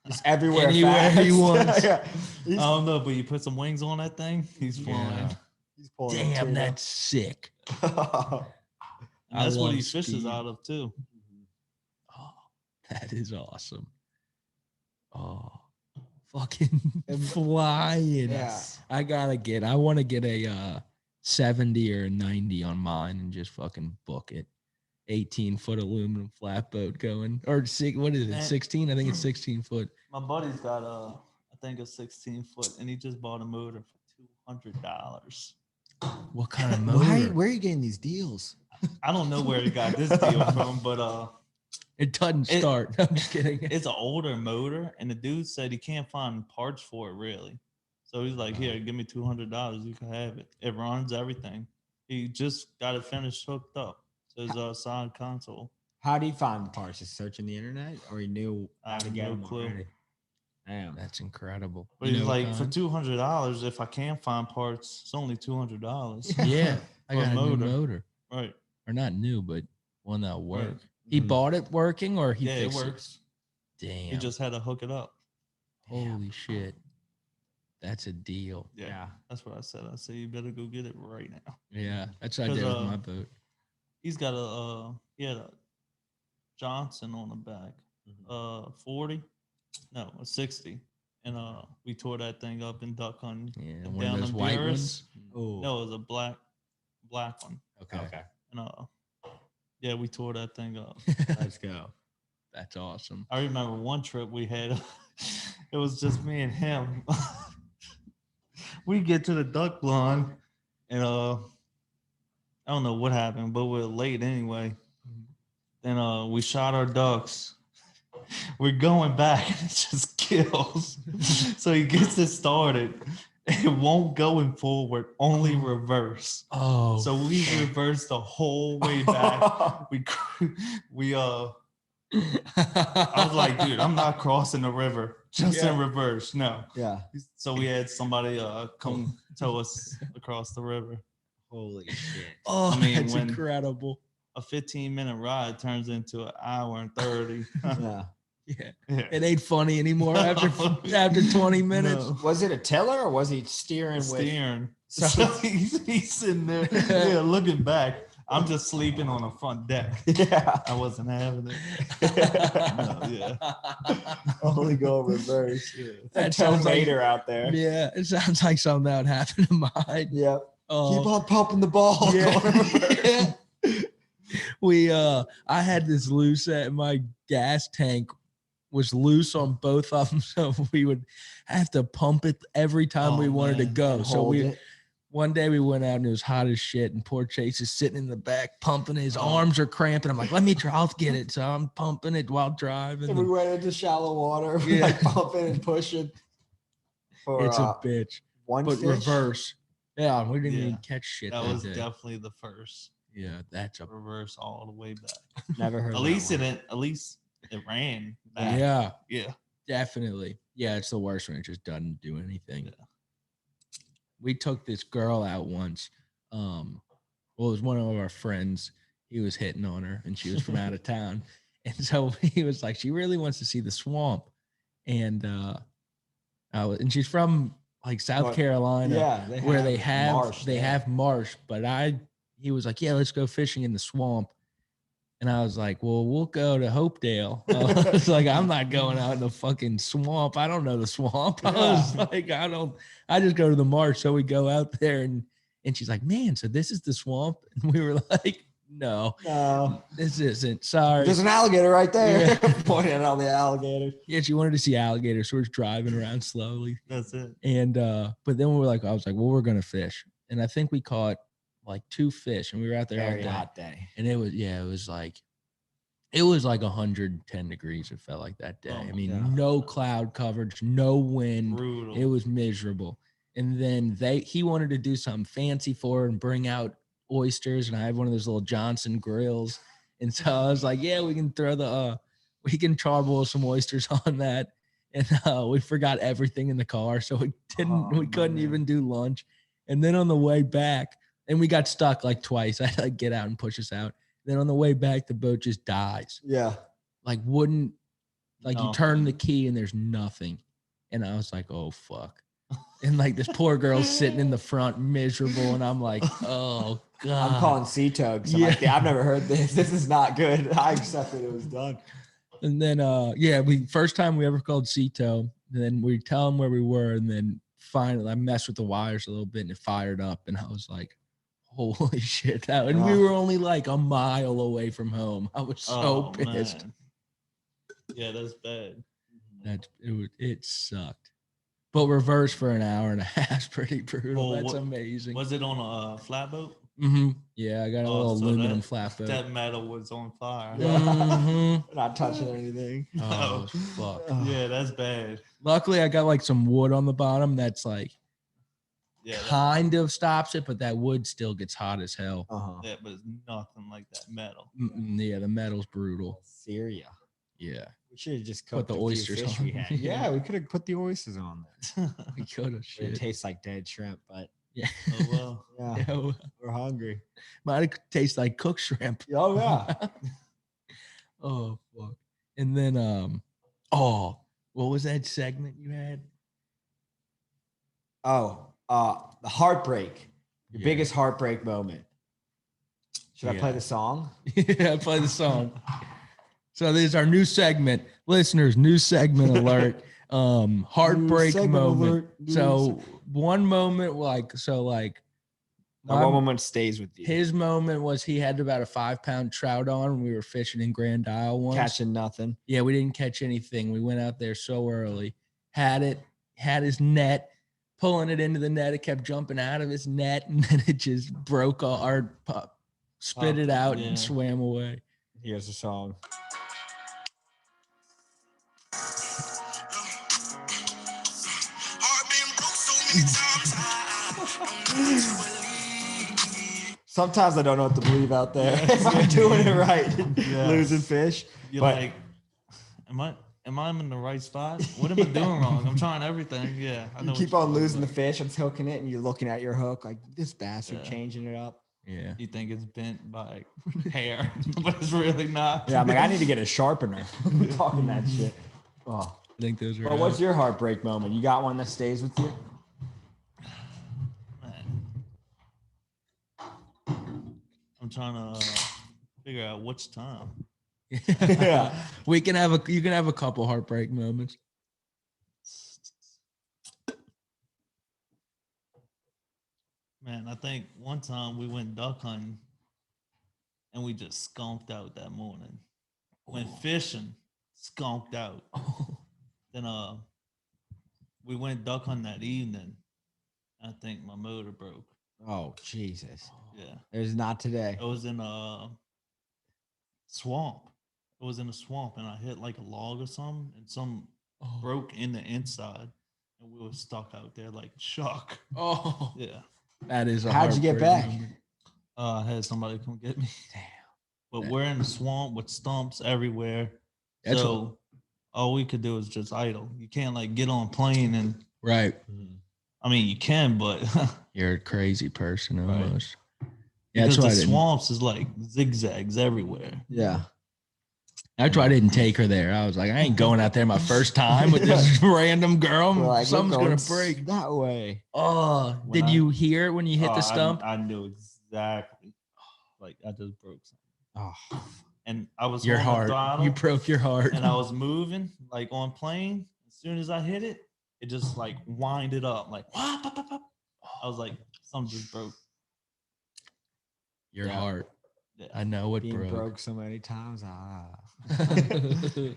Just everywhere. Anywhere he fast. wants. Yeah. He's, I don't know, but you put some wings on that thing, he's flying. Yeah. he's pulling a damn, tuna. that's sick. And I that's what he love fishes speed. out of too. Oh, that is awesome. Oh, fucking flying. Yeah. I want to get a 70 or a 90 on mine and just fucking book it. 18-foot aluminum flatboat going, or what is it? 16? I think it's 16 foot. My buddy's got I think a 16-foot, and he just bought a motor for $200. What kind of motor? Where are you getting these deals? I don't know where he got this deal from, but it doesn't start. I'm just kidding. It's an older motor, and the dude said he can't find parts for it really. So he's like, "Here, give me $200. You can have it. It runs everything." He just got it finished hooked up to his side console. How do you find parts? Just searching the internet, or he knew how to get no them clue. already? Damn, That's incredible. But he's like, for $200, if I can't find parts, it's only $200. Yeah, I got a a new motor. motor. Right. Or not new, but one that'll work. Right. He bought it working, or he it fixed works. Damn. He just had to hook it up. Holy shit. That's a deal. Yeah. That's what I said. I said, you better go get it right now. Yeah, that's what I did with my boat. He's got he had a Johnson on the back, 40, no, a 60, and we tore that thing up in duck hunting. Yeah, and one of those white ones. Oh. No, it was a black one. Okay. And yeah, we tore that thing up. Let's go. That's awesome. I remember one trip we had. It was just me and him. We get to the duck blind, and I don't know what happened, but we're late anyway. Then we shot our ducks. We're going back, and it just kills. So he gets it started. It won't go in forward, only reverse. Oh. So we reversed the whole way back. I was like, dude, I'm not crossing the river just in reverse. No. Yeah. So we had somebody come tow us across the river. Holy shit. Oh, I mean, that's when- incredible. A 15-minute ride turns into an hour and 30. Yeah. Yeah. Yeah. It ain't funny anymore after 20 minutes. No. Was it a tiller or was he steering with? Steering. So- So he's sitting there, looking back. I'm just sleeping on the front deck. Yeah. I wasn't having it. No, yeah. Only go reverse. Yeah. That sounds like- Terminator out there. Yeah, it sounds like something that would happen to mine. Yep. Oh. Keep on pumping the ball. Yeah. Going reverse. I had this loose at my gas tank was loose on both of them, so we would have to pump it every time we wanted to man. go. And So hold we it. one day we went out and it was hot as shit, and poor Chase is sitting in the back pumping. His arms are cramping. I'm like, let me try, I'll get it. So I'm pumping it while driving. And we went into shallow water, Yeah. like pumping and pushing. For, It's a bitch, one but fish. reverse. Yeah, we didn't Yeah. even catch shit That that was day. definitely the first Yeah, that's a reverse all the way back. Never heard. At least it ran back. yeah. Yeah. Definitely. Yeah, it's the worst when it just doesn't do anything. Yeah. We took this girl out once. Well, it was one of our friends. He was hitting on her and she was from out of town. And so he was like, she really wants to see the swamp. And she's from like South But- Carolina, Yeah. where they have marsh they there. have marsh. But he was like, yeah, let's go fishing in the swamp. And I was like, well, we'll go to Hopedale. I was like, I'm not going out in the fucking swamp. I don't know the swamp. I was like, I just go to the marsh. So we go out there and she's like, man, so this is the swamp. And we were like, no, No. this isn't. Sorry. There's an alligator right there. Yeah. Pointing at all the alligators. Yeah, she wanted to see alligators. So we're just driving around slowly. That's it. And but then I was like, well, we're gonna fish. And I think we caught like 2 fish, and we were out there all Very day. hot day. And it was like 110 degrees. It felt like that day. Oh I my mean, God. no cloud coverage, no wind. Brutal. It was miserable. And then he wanted to do something fancy for her and bring out oysters. And I have one of those little Johnson grills. And so I was like, yeah, we can throw we can charboil some oysters on that. And we forgot everything in the car. So we couldn't man. even do lunch. And then on the way back, and we got stuck like twice. I had to like get out and push us out. Then on the way back, the boat just dies. Yeah. Like you turn the Nothing. key and there's nothing. And I was like, oh fuck. And like this poor girl's sitting in the front miserable. And I'm like, oh God. I'm calling sea tugs. I'm like, Yeah. I've never heard this. This is not good. I accepted it was done. And then first time we ever called Cito. And then we tell them where we were. And then finally I messed with the wires a little bit and it fired up. And I was like, Holy shit! And we were only like a mile away from home. I was so pissed. Man. Yeah, that's bad. It sucked. But reverse for an hour and a half is pretty brutal. Well, That's amazing. Was it on a flatboat? Mm-hmm. Yeah, I got a little so aluminum flatboat. That metal was on fire. Mm-hmm. Not touching anything. Oh fuck! Yeah, that's bad. Luckily, I got like some wood on the bottom that's like Yeah, kind of stops it, but that wood still gets hot as hell. yeah, but it's nothing like that metal. Yeah, the metal's brutal. Syria. Yeah, We should have just Put cooked the a few oysters fish on. we had. Yeah, we could have put the oysters on there. we could have It shit. tastes like dead shrimp, but Yeah. Oh well. yeah, Yeah, we're hungry. might taste like cooked shrimp. Oh yeah. Oh fuck! And then what was that segment you had? The heartbreak. Your Yeah. biggest heartbreak moment. Should I play the song? Yeah, play the song. So this is our new segment, listeners. New segment alert. Heartbreak segment moment. alert. So one moment, like Now, what moment stays with you? his moment was he had about a 5-pound trout on. We were fishing in Grand Isle once. Catching nothing. Yeah, we didn't catch anything. We went out there so early. Had his net, pulling it into the net. It kept jumping out of his net, and then it just broke spit it out and swam away. Here's the song. Sometimes I don't know what to believe out there. If I'm doing it right, losing fish. You're But- like, am I in the right spot? What am I doing wrong? I'm trying everything. Yeah, I know. You keep on losing the fish. I'm hooking it, and you're looking at your hook like this bastard changing it up. Yeah. You think it's bent by hair, but it's really not. Yeah, I'm like, I need to get a sharpener. Talking that shit. Oh. I think those are. Well, what's your heartbreak moment? You got one that stays with you? Man. I'm trying to figure out which time. Yeah. You can have a couple heartbreak moments. Man, I think one time we went duck hunting and we just skunked out that morning. Went fishing, skunked out. Then we went duck hunting that evening. I think my motor broke. Oh, Jesus. Yeah. There's not today. It was in a swamp. It was in a swamp and I hit like a log or something and some broke in the inside and we were stuck out there like Chuck. Oh, Yeah. That is. How'd you get back? I had somebody come get me. Damn. But we're in the swamp with stumps everywhere. That's so all we could do is just idle. You can't like get on a plane and right. I mean you can, but You're a crazy person almost. Right. Yeah, because that's why the swamps is like zigzags everywhere. Yeah. That's why I didn't take her there. I was like, I ain't going out there my first time with this random girl. Like, Something's gonna break. that way. Oh, did you hear it when you hit the stump? I knew exactly. Like I just broke something. Oh. And I was Your on the heart. throttle, You broke your heart. and I was moving like on plane. As soon as I hit it, it just like winded up like wah, pop, pop, pop. I was like, something just broke. Your heart. Yeah. I know it Being broke. so many times. Yeah,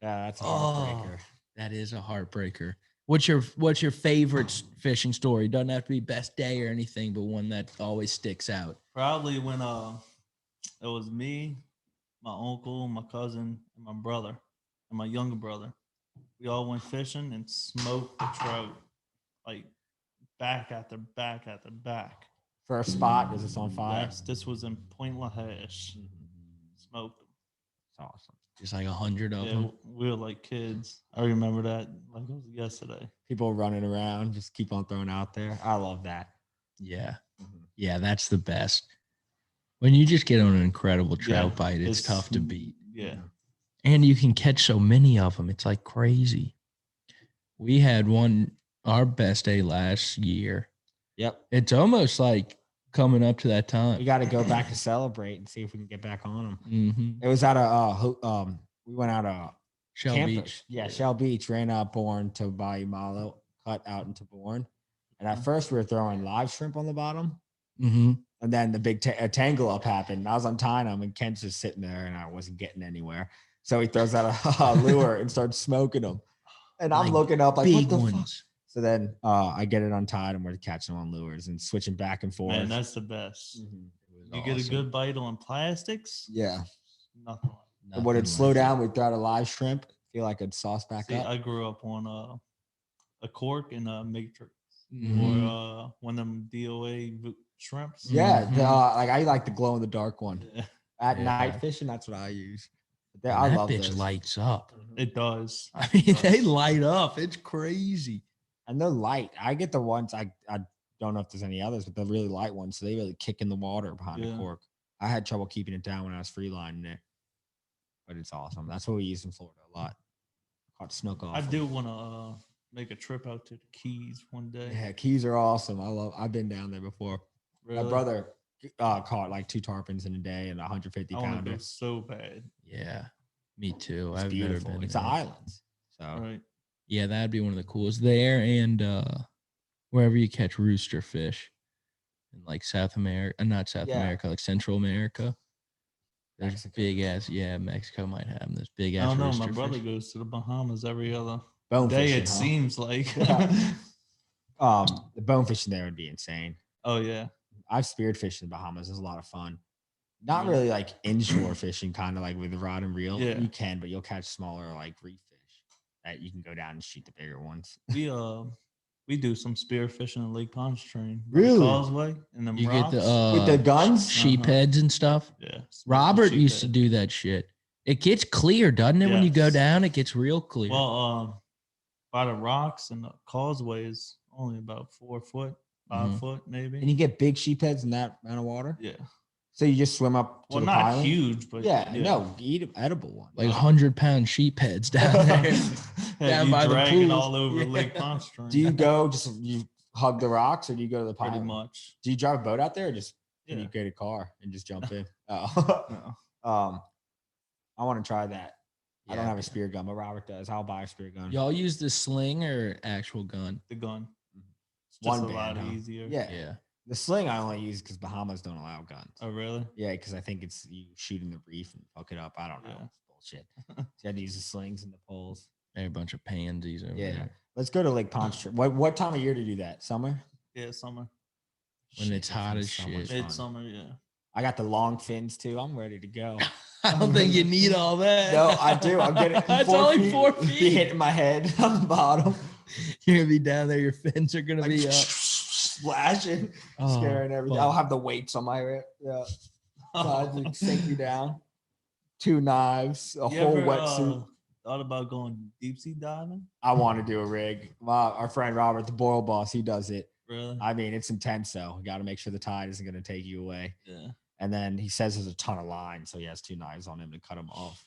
that's a heartbreaker. That is a heartbreaker. What's your favorite fishing story? Doesn't have to be best day or anything, but one that always sticks out. Probably when it was me, my uncle, my cousin, and my brother, and my younger brother. We all went fishing and smoked the trout, like back after back after back. First spot, is this on fire? Yes, this was in Point LaHash. Smoked them. That's awesome. Just like 100 of Yeah, them. we were like kids. I remember that like it was yesterday. People running around, just keep on throwing out there. I love that. Yeah. Yeah, that's the best. When you just get on an incredible trout Yeah, bite, it's tough to beat. Yeah. And you can catch so many of them. It's like crazy. We had our best day last year. Yep. It's almost like coming up to that time. We got to go back to celebrate and see if we can get back on them. Mm-hmm. It was at we went out Shell campus. Beach. Yeah, Shell Beach, ran up Bourne to Bayou Malo, cut out into Bourne. And at first we were throwing live shrimp on the bottom. Mm-hmm. And then the big tangle up happened. And I was untying him, and Ken's just sitting there, and I wasn't getting anywhere. So he throws out a lure and starts smoking them. And I'm Like, looking up like, big what the fuck? ones. So then I get it untied, and we're catching them on lures and switching back and forth. Man, that's the best. Mhm. It was You get a awesome. good bite on plastics. Yeah. Nothing like And when it Nothing slow like down, we throw out a live shrimp. Feel like I'd sauce it. back See, up. I grew up on a cork and a matrix, Mhm. or one of them DOA shrimps. Yeah, Mhm. like I like the glow in the dark one. Yeah, At Yeah. night fishing, that's what I use. But And I that love bitch those. lights up. it does. I mean, It they does. light up. It's crazy. And they're light. I get the ones I don't know if there's any others, but the really light ones. So they really kick in the water behind the Yeah. cork. I had trouble keeping it down when I was free lining it, but it's awesome. That's what we use in Florida a lot. Caught snook off. I 'em. do want to make a trip out to the Keys one day. Yeah, keys are awesome. I've been down there before. Really? My brother caught like 2 tarpons in a day and a 150 I want to pounder. go so bad. Yeah, me too. It's I've beautiful. never been. It's there. islands. So Right. Yeah, that'd be one of the coolest there, and wherever you catch rooster fish in like South America, not South Yeah. America, like Central America. There's Mexico. big ass. Yeah, Mexico might have them. There's big I ass don't know. rooster My brother fish. goes to the Bahamas every other bone day. fishing, It huh? seems like. Yeah. The bone fishing there would be insane. Oh yeah. I've speared fished in the Bahamas. It's a lot of fun. Not Really? really like inshore fishing, kind of like with the rod and reel. Yeah. You can, but you'll catch smaller like reef fish that you can go down and shoot the bigger ones. We do some spear fishing in Lake Pontchartrain. by the Really? Causeway and them You rocks. get the With the guns? sheep Uh-huh. heads and stuff. Yeah. Robert used to do that shit. It gets clear, doesn't it? When you go Yes. down, it gets real clear. Well, by the rocks and the causeway is only about 4 foot, 5 Mhm. foot maybe. And you get big sheepheads in that amount of water? Yeah. So you just swim up to Well, the not piling? huge, but Yeah, no, eat an edible one. Like 100-pound sheep heads down there. down you by the dragging pools. all over Yeah. Lake Pontchartrain. Do you go you hug the rocks or do you go to the pretty piling? much? Do you drive a boat out there or just can Yeah. you get a car and just jump in? Oh. No. I want to try that. I don't Yeah. have a spear gun, but Robert does. I'll buy a spear gun. Y'all use the sling or actual gun? The gun. It's just One a lot band, huh? easier. Yeah. Yeah. The sling I only use because Bahamas don't allow guns. Oh really? Yeah, because I think it's you shoot in the reef and fuck it up. I don't know. Yeah. It's bullshit. So you had to use the slings and the poles. They're a bunch of pansies over Yeah. there. Let's go to Lake Pontchartrain. What time of year to do that? Summer? Yeah, summer. When Shit, it's that hot sounds as so shit. much fun. Midsummer, yeah. I got the long fins too. I'm ready to go. I don't think you need all that. No, I do. I'm getting It's only 4 feet. Be hitting my head on the bottom. You're gonna be down there. Your fins are gonna Like, be up. splashing, Oh, scaring everything. fuck. I'll have the weights on my sides Oh. to sink me down. 2 knives, a You whole ever, wetsuit. thought about going deep sea diving? I want to do a rig. Our friend Robert, the Boil Boss, he does it. Really? I mean, it's intense though. You got to make sure the tide isn't going to take you away. Yeah. And then he says there's a ton of line, so he has 2 knives on him to cut them off.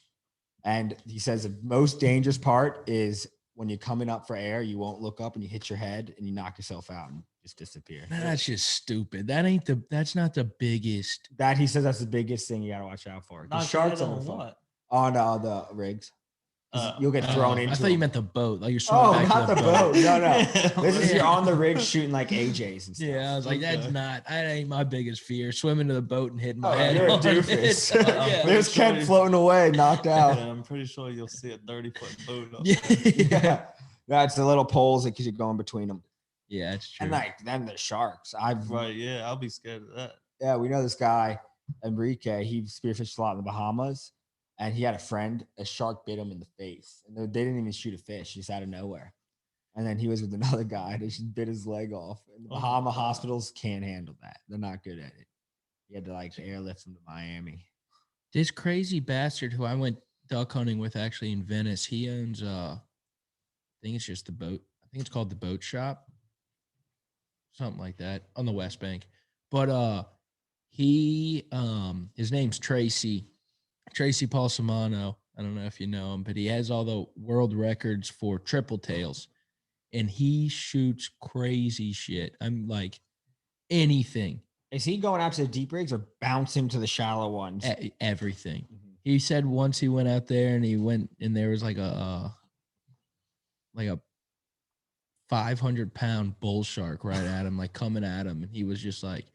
And he says the most dangerous part is when you're coming up for air, you won't look up and you hit your head and you knock yourself out and just disappear. That's just stupid. That's not the biggest. That he says that's the biggest thing you got to watch out for. The Not sharks on are fun. what? On the rigs. 'Cause you'll get Oh, thrown into. I thought you them. meant the boat. Like you're swimming Oh, back not to the boat. No, no. This is Yeah. you're on the rig shooting like AJs and stuff. Yeah, I was like, that's Okay. not. That ain't my biggest fear. Swimming to the boat and hitting my Oh, head. you're a on doofus. it. Yeah. yeah. There's Kent floating away, knocked out. Yeah, I'm pretty sure you'll see a 30-foot boat up Yeah. there. Yeah. That's the little poles that keep you going between them. Yeah, that's true. And like then the sharks. Right, yeah, I'll be scared of that. Yeah, we know this guy, Enrique. He spearfished a lot in the Bahamas, and he had a friend. A shark bit him in the face, and they didn't even shoot a fish, just out of nowhere. And then he was with another guy, and he just bit his leg off. And the Oh my Bahama God. hospitals can't handle that. They're not good at it. He had to like airlift him to Miami. This crazy bastard who I went duck hunting with actually in Venice, he owns I think it's just the boat. I think it's called the Boat Shop. Something like that on the West Bank. But he his name's Tracy Palsamano. I don't know if you know him, but he has all the world records for triple tails. And he shoots crazy shit. I'm like anything. Is he going out to the deep rigs or bouncing to the shallow ones? Everything. Mhm. He said once he went out there and he went and there was like a 500-pound bull shark right at him, like coming at him, and he was just like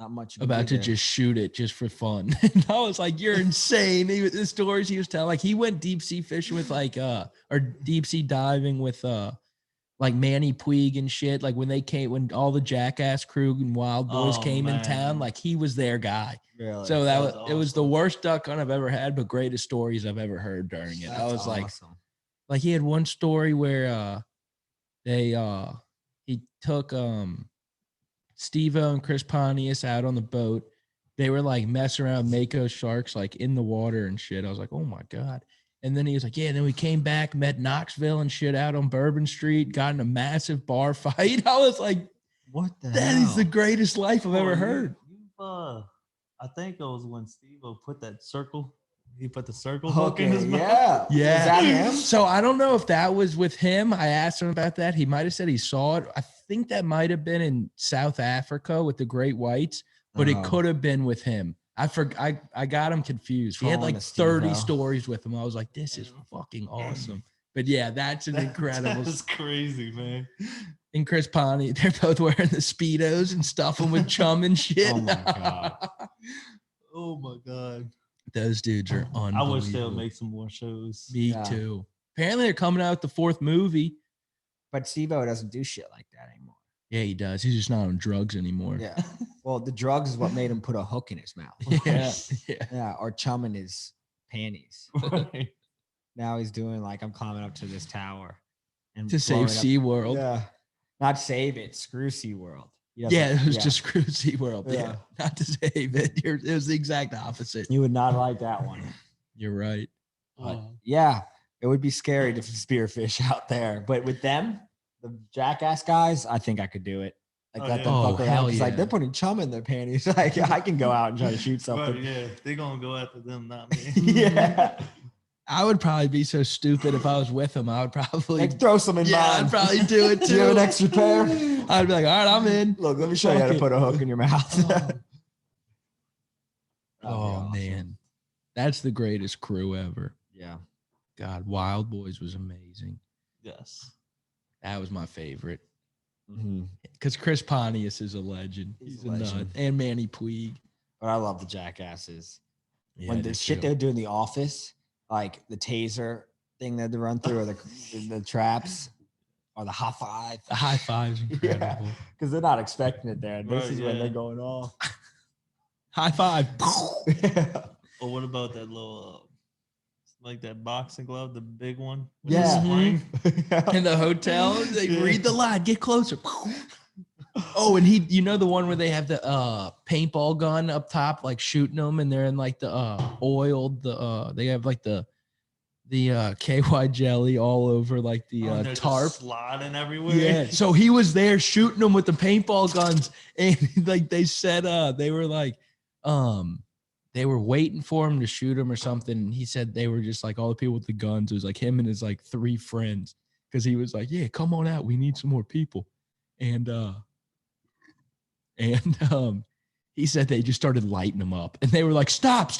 Not much. you can about do to there. just shoot it just for fun. And I was like, you're insane. The stories he was telling, like he went deep sea fishing with or deep sea diving with like Manny Puig and shit. Like when all the Jackass crew and Wild Boys Oh, came in town, man. like he was their guy. Really? So That's it was the awesome. worst duck hunt I've ever had, but greatest stories I've ever heard during it. I That's was awesome. like he had one story where he took Steve-O and Chris Pontius out on the boat. They were like messing around with Mako sharks like in the water and shit. I was like, oh my God. And then he was like, yeah, then we came back, met Knoxville and shit out on Bourbon Street, got in a massive bar fight. I was like, What the that hell? is the greatest life I've ever heard. I think it was when Steve-O put that circle. He put the circle hook hook in his mouth. Yeah. Yeah. Was that him? So I don't know if that was with him. I asked him about that. He might have said he saw it. I think that might have been in South Africa with the great whites, but it Oh. could have been with him. I got him confused. He had Trolling like the 30 Steve-O. stories with him. I was like, this is fucking awesome. But yeah, that's an incredible. That's crazy, man. And Chris Ponty, they're both wearing the Speedos and stuffing with chum and shit. Oh my God. Oh my God. Those dudes are unbelievable. I wish they would make some more shows. Me Yeah. too. Apparently they're coming out with the 4th movie. But Steve-O doesn't do shit like that anymore. Yeah, he does. He's just not on drugs anymore. Yeah. Well, the drugs is what made him put a hook in his mouth. Yeah. Yeah. Yeah. Or chum in his panties. Right. Now he's doing like, I'm climbing up to this tower and To save blowing up- SeaWorld. Yeah. Not save it. Screw SeaWorld. He doesn't- Yeah, it was just screw SeaWorld. Yeah. Yeah. Not to save it. It was the exact opposite. You would not like that one. You're right. But yeah, it would be scary to spearfish out there. But with them, the Jackass guys, I think I could do it. Like Oh, let yeah. them Oh, fuck around. hell 'Cause, like yeah. they're putting chum in their panties. Like I can go out and try to shoot something. Right, yeah, they're gonna go after them, not me. Yeah. I would probably be so stupid if I was with him. I would probably Like throw some in yeah, mine. I'd probably do it too. Do you have an extra pair? I'd be like, all right, I'm in. Look, let me show you how to Fuck it. put a hook in your mouth. That'd be Oh awesome. man. That's the greatest crew ever. Yeah. God, Wild Boys was amazing. Yes. That was my favorite. Mhm. Because Chris Pontius is a legend. He's He's a a nut. legend. And Manny Puig. But I love the Jackasses. Yeah, When I the do shit too. they would do in the office, like the taser thing that they run through, or the traps, or the high five. The high five's incredible. Because they're not expecting it there. This Right, is when yeah. they're going off. High five. Or what about that little, like that boxing glove, the big one? Yeah. Spring? In the hotel, they Yeah. read the line, get closer. Oh, and you know the one where they have the paintball gun up top, like shooting them, and they're in like the oiled they have like the KY jelly all over like the Oh, and they're just tarp. sliding everywhere. Yeah. So he was there shooting them with the paintball guns, and like they said, they were like, they were waiting for him to shoot him or something. And he said they were just like all the people with the guns. It was like him and his like 3 friends, because he was like, yeah, come on out, we need some more people, and he said they just started lighting him up, and they were like, stop,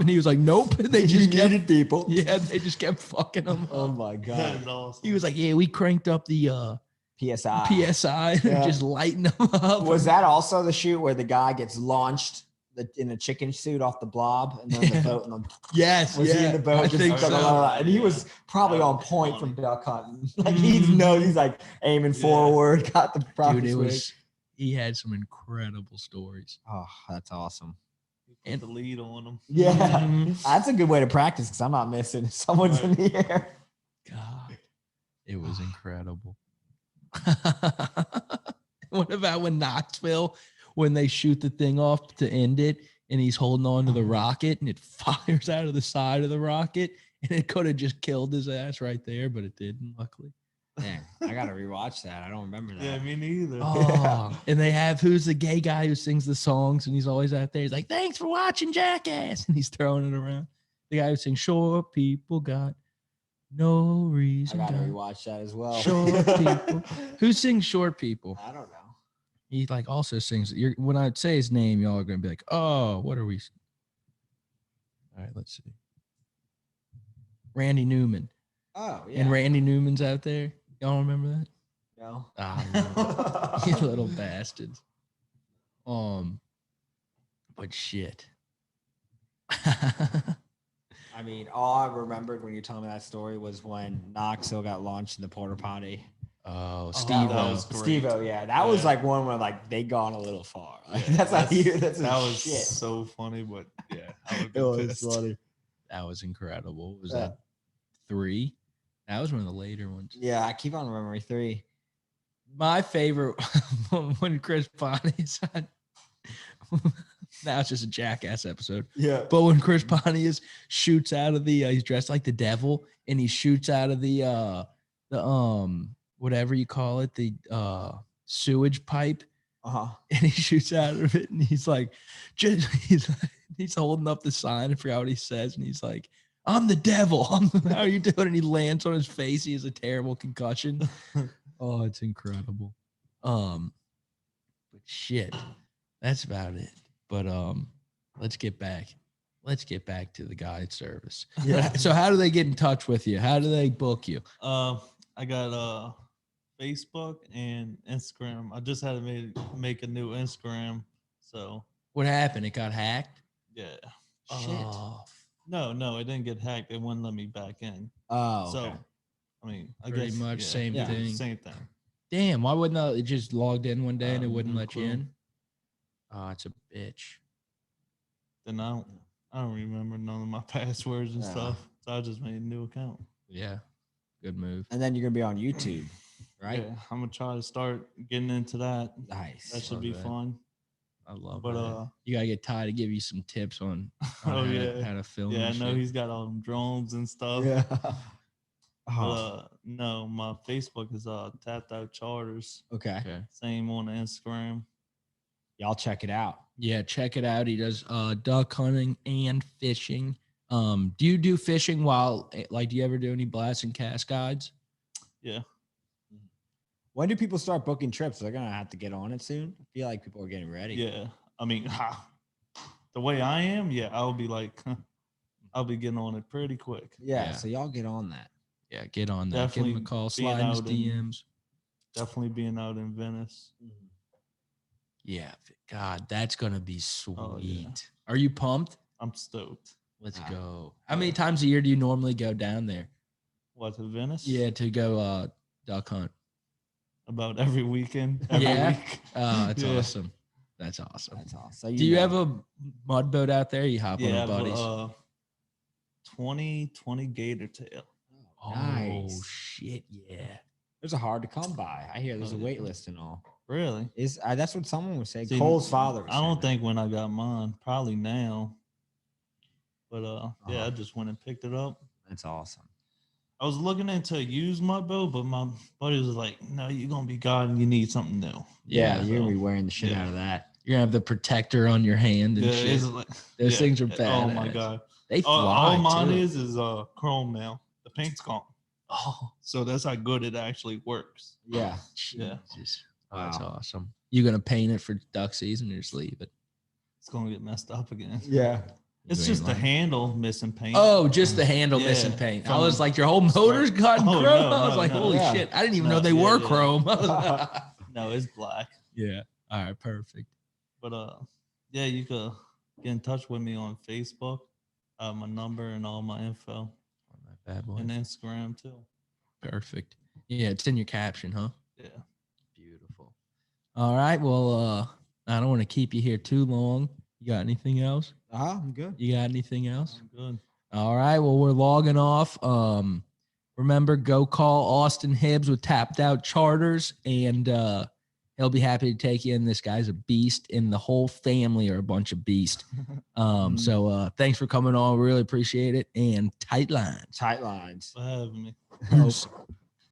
and he was like, nope. And they just kept, needed people. yeah, they just kept fucking him Oh up. my That god. is awesome. He was like, yeah, we cranked up the PSI. PSI and Yeah. just lighting them up. Was that also the shoot where the guy gets launched in a chicken suit off the blob and then Yeah. the boat and the Yes, was yeah, he in the boat? I just think blah, blah, so. blah, blah. And he was probably That on was point funny. from duck hunting. Like he's he's like aiming forward, got the proper Dude, it swing. was. He had some incredible stories. Oh, that's awesome. He put the lead on them. Yeah, Mhm. that's a good way to practice because I'm not missing. If someone's in the air. God, it was incredible. What about when Knoxville, when they shoot the thing off to end it, and he's holding on to the rocket, and it fires out of the side of the rocket, and it could have just killed his ass right there, but it didn't, luckily. Man, I gotta rewatch that. I don't remember that. Yeah, me neither. Oh, and they have who's the gay guy who sings the songs, and he's always out there. He's like, "Thanks for watching, Jackass," and he's throwing it around. The guy who sings "Short People Got No I Reason." gotta Got rewatch that as well. Short People. Who sings "Short People"? I don't know. He like also sings. When I say his name, y'all are gonna be like, "Oh, what are we?" All right, let's see. Randy Newman, Oh yeah. and Randy Newman's out there. Y'all remember that? No. Ah, you little bastards. But shit. I mean, all I remembered when you telling me that story was when Knoxville got launched in the porta potty. Oh, that Steve. was great. Steve-O, yeah. That was Yeah. like one where like they gone a little far. Like, Yeah, that's not you. That's that a was shit. so funny, but yeah, I would It be was pissed. funny. That was incredible. Was Yeah. that 3? That was one of the later ones. Yeah, I keep on remembering 3. My favorite when Chris Pontius had. Now it's just a Jackass episode. Yeah. But when Chris Pontius shoots out of the, he's dressed like the devil, and he shoots out of the whatever you call it, the sewage pipe, Uh-huh. and he shoots out of it, and he's like, he's holding up the sign. I forgot what he says, and he's like, "I'm the devil. How are you doing?" And he lands on his face. He has a terrible concussion. Oh, it's incredible. But shit, that's about it. But let's get back to the guide service. Yeah. So how do they get in touch with you? How do they book you? I got Facebook and Instagram. I just had to make a new Instagram. So What happened? It got hacked? yeah. Shit. Oh, No, it didn't get hacked. It wouldn't let me back in. Oh, So okay. I mean, I Pretty guess much same thing. Same thing. damn. Why wouldn't it just logged in one day and it wouldn't No let you clue. in? Oh, it's a bitch. Then I don't remember none of my passwords and Yeah. stuff. So I just made a new account. Yeah. Good move. And then you're gonna be on YouTube, right? Yeah, I'm gonna try to start getting into that. Nice. That should Love be that. fun. I love But that. You gotta get Ty to give you some tips on oh yeah, how to film. yeah. I and know shit. he's got all them drones and stuff. Yeah. But Oh, no, my Facebook is Tapped Out Charters. okay. Okay. Same on Instagram. Y'all check it out. Yeah, check it out. He does duck hunting and fishing. Do you do fishing while do you ever do any blast and cast guides? Yeah. When do people start booking trips? They're gonna have to get on it soon. I feel like people are getting ready. Yeah. I mean, the way I am, yeah, I'll be like, I'll be getting on it pretty quick. Yeah. Yeah. So y'all get on that. Yeah, get on that. Give him a Definitely call. being Slide in his out in- DMs. Definitely being out in Venice. Yeah, God, that's gonna be sweet. Oh, yeah. Are you pumped? I'm stoked. Let's Wow. go. How many times a year do you normally go down there? What, to Venice? Yeah, to go duck hunt. About every weekend. Every Yeah? week. Oh, that's Yeah. awesome. That's awesome. That's awesome. So Do you know. have a mud boat out there? You hop on Yeah, with buddies. but 20 gator tail. Oh, Oh nice. shit, yeah. Those are hard to come by. I hear there's Oh, a yeah. wait list and all. Really? Is that's what someone was saying. See, Cole's father. Was I don't saying think when I got mine, probably now. But yeah, I Uh-huh. just went and picked it up. that's awesome. I was looking into a used mud boat, but my buddy was like, "No, you're gonna be God and you need something new." Yeah, Yeah, you're gonna be so, wearing the shit yeah. out of that. You're gonna have the protector on your hand and Yeah, shit. it's like, Those things are Oh my badass. god! They fly All mine too. is Oh. chrome now. The paint's gone, Oh, so that's how good it actually works. Yeah. Yeah. Jesus. Oh, that's Wow. awesome. You gonna paint it for duck season or just leave it? It's gonna get messed up again. Yeah. It's You just ain't the lying. handle missing paint. Oh, just the handle Yeah, missing paint. I from was like, your whole motor's start- gotten Oh, chrome. no, I was no, like, no. holy Yeah. shit. I didn't even No, know they yeah, were yeah. chrome. No, it's black. Yeah. All right, perfect. But yeah, you could get in touch with me on Facebook. My number and all my info, Oh, my bad boy. and Instagram too. Perfect. Yeah, it's in your caption, huh? Yeah. Beautiful. All right. Well, I don't want to keep you here too long. You got anything else? I'm good. You got anything else? I'm good. All right. Well, we're logging off. Remember, go call Austin Hibbs with Tapped Out Charters, and he'll be happy to take you in. This guy's a beast, and the whole family are a bunch of beasts. So thanks for coming on. Really appreciate it. And tight lines. Tight lines. For having me. Peace.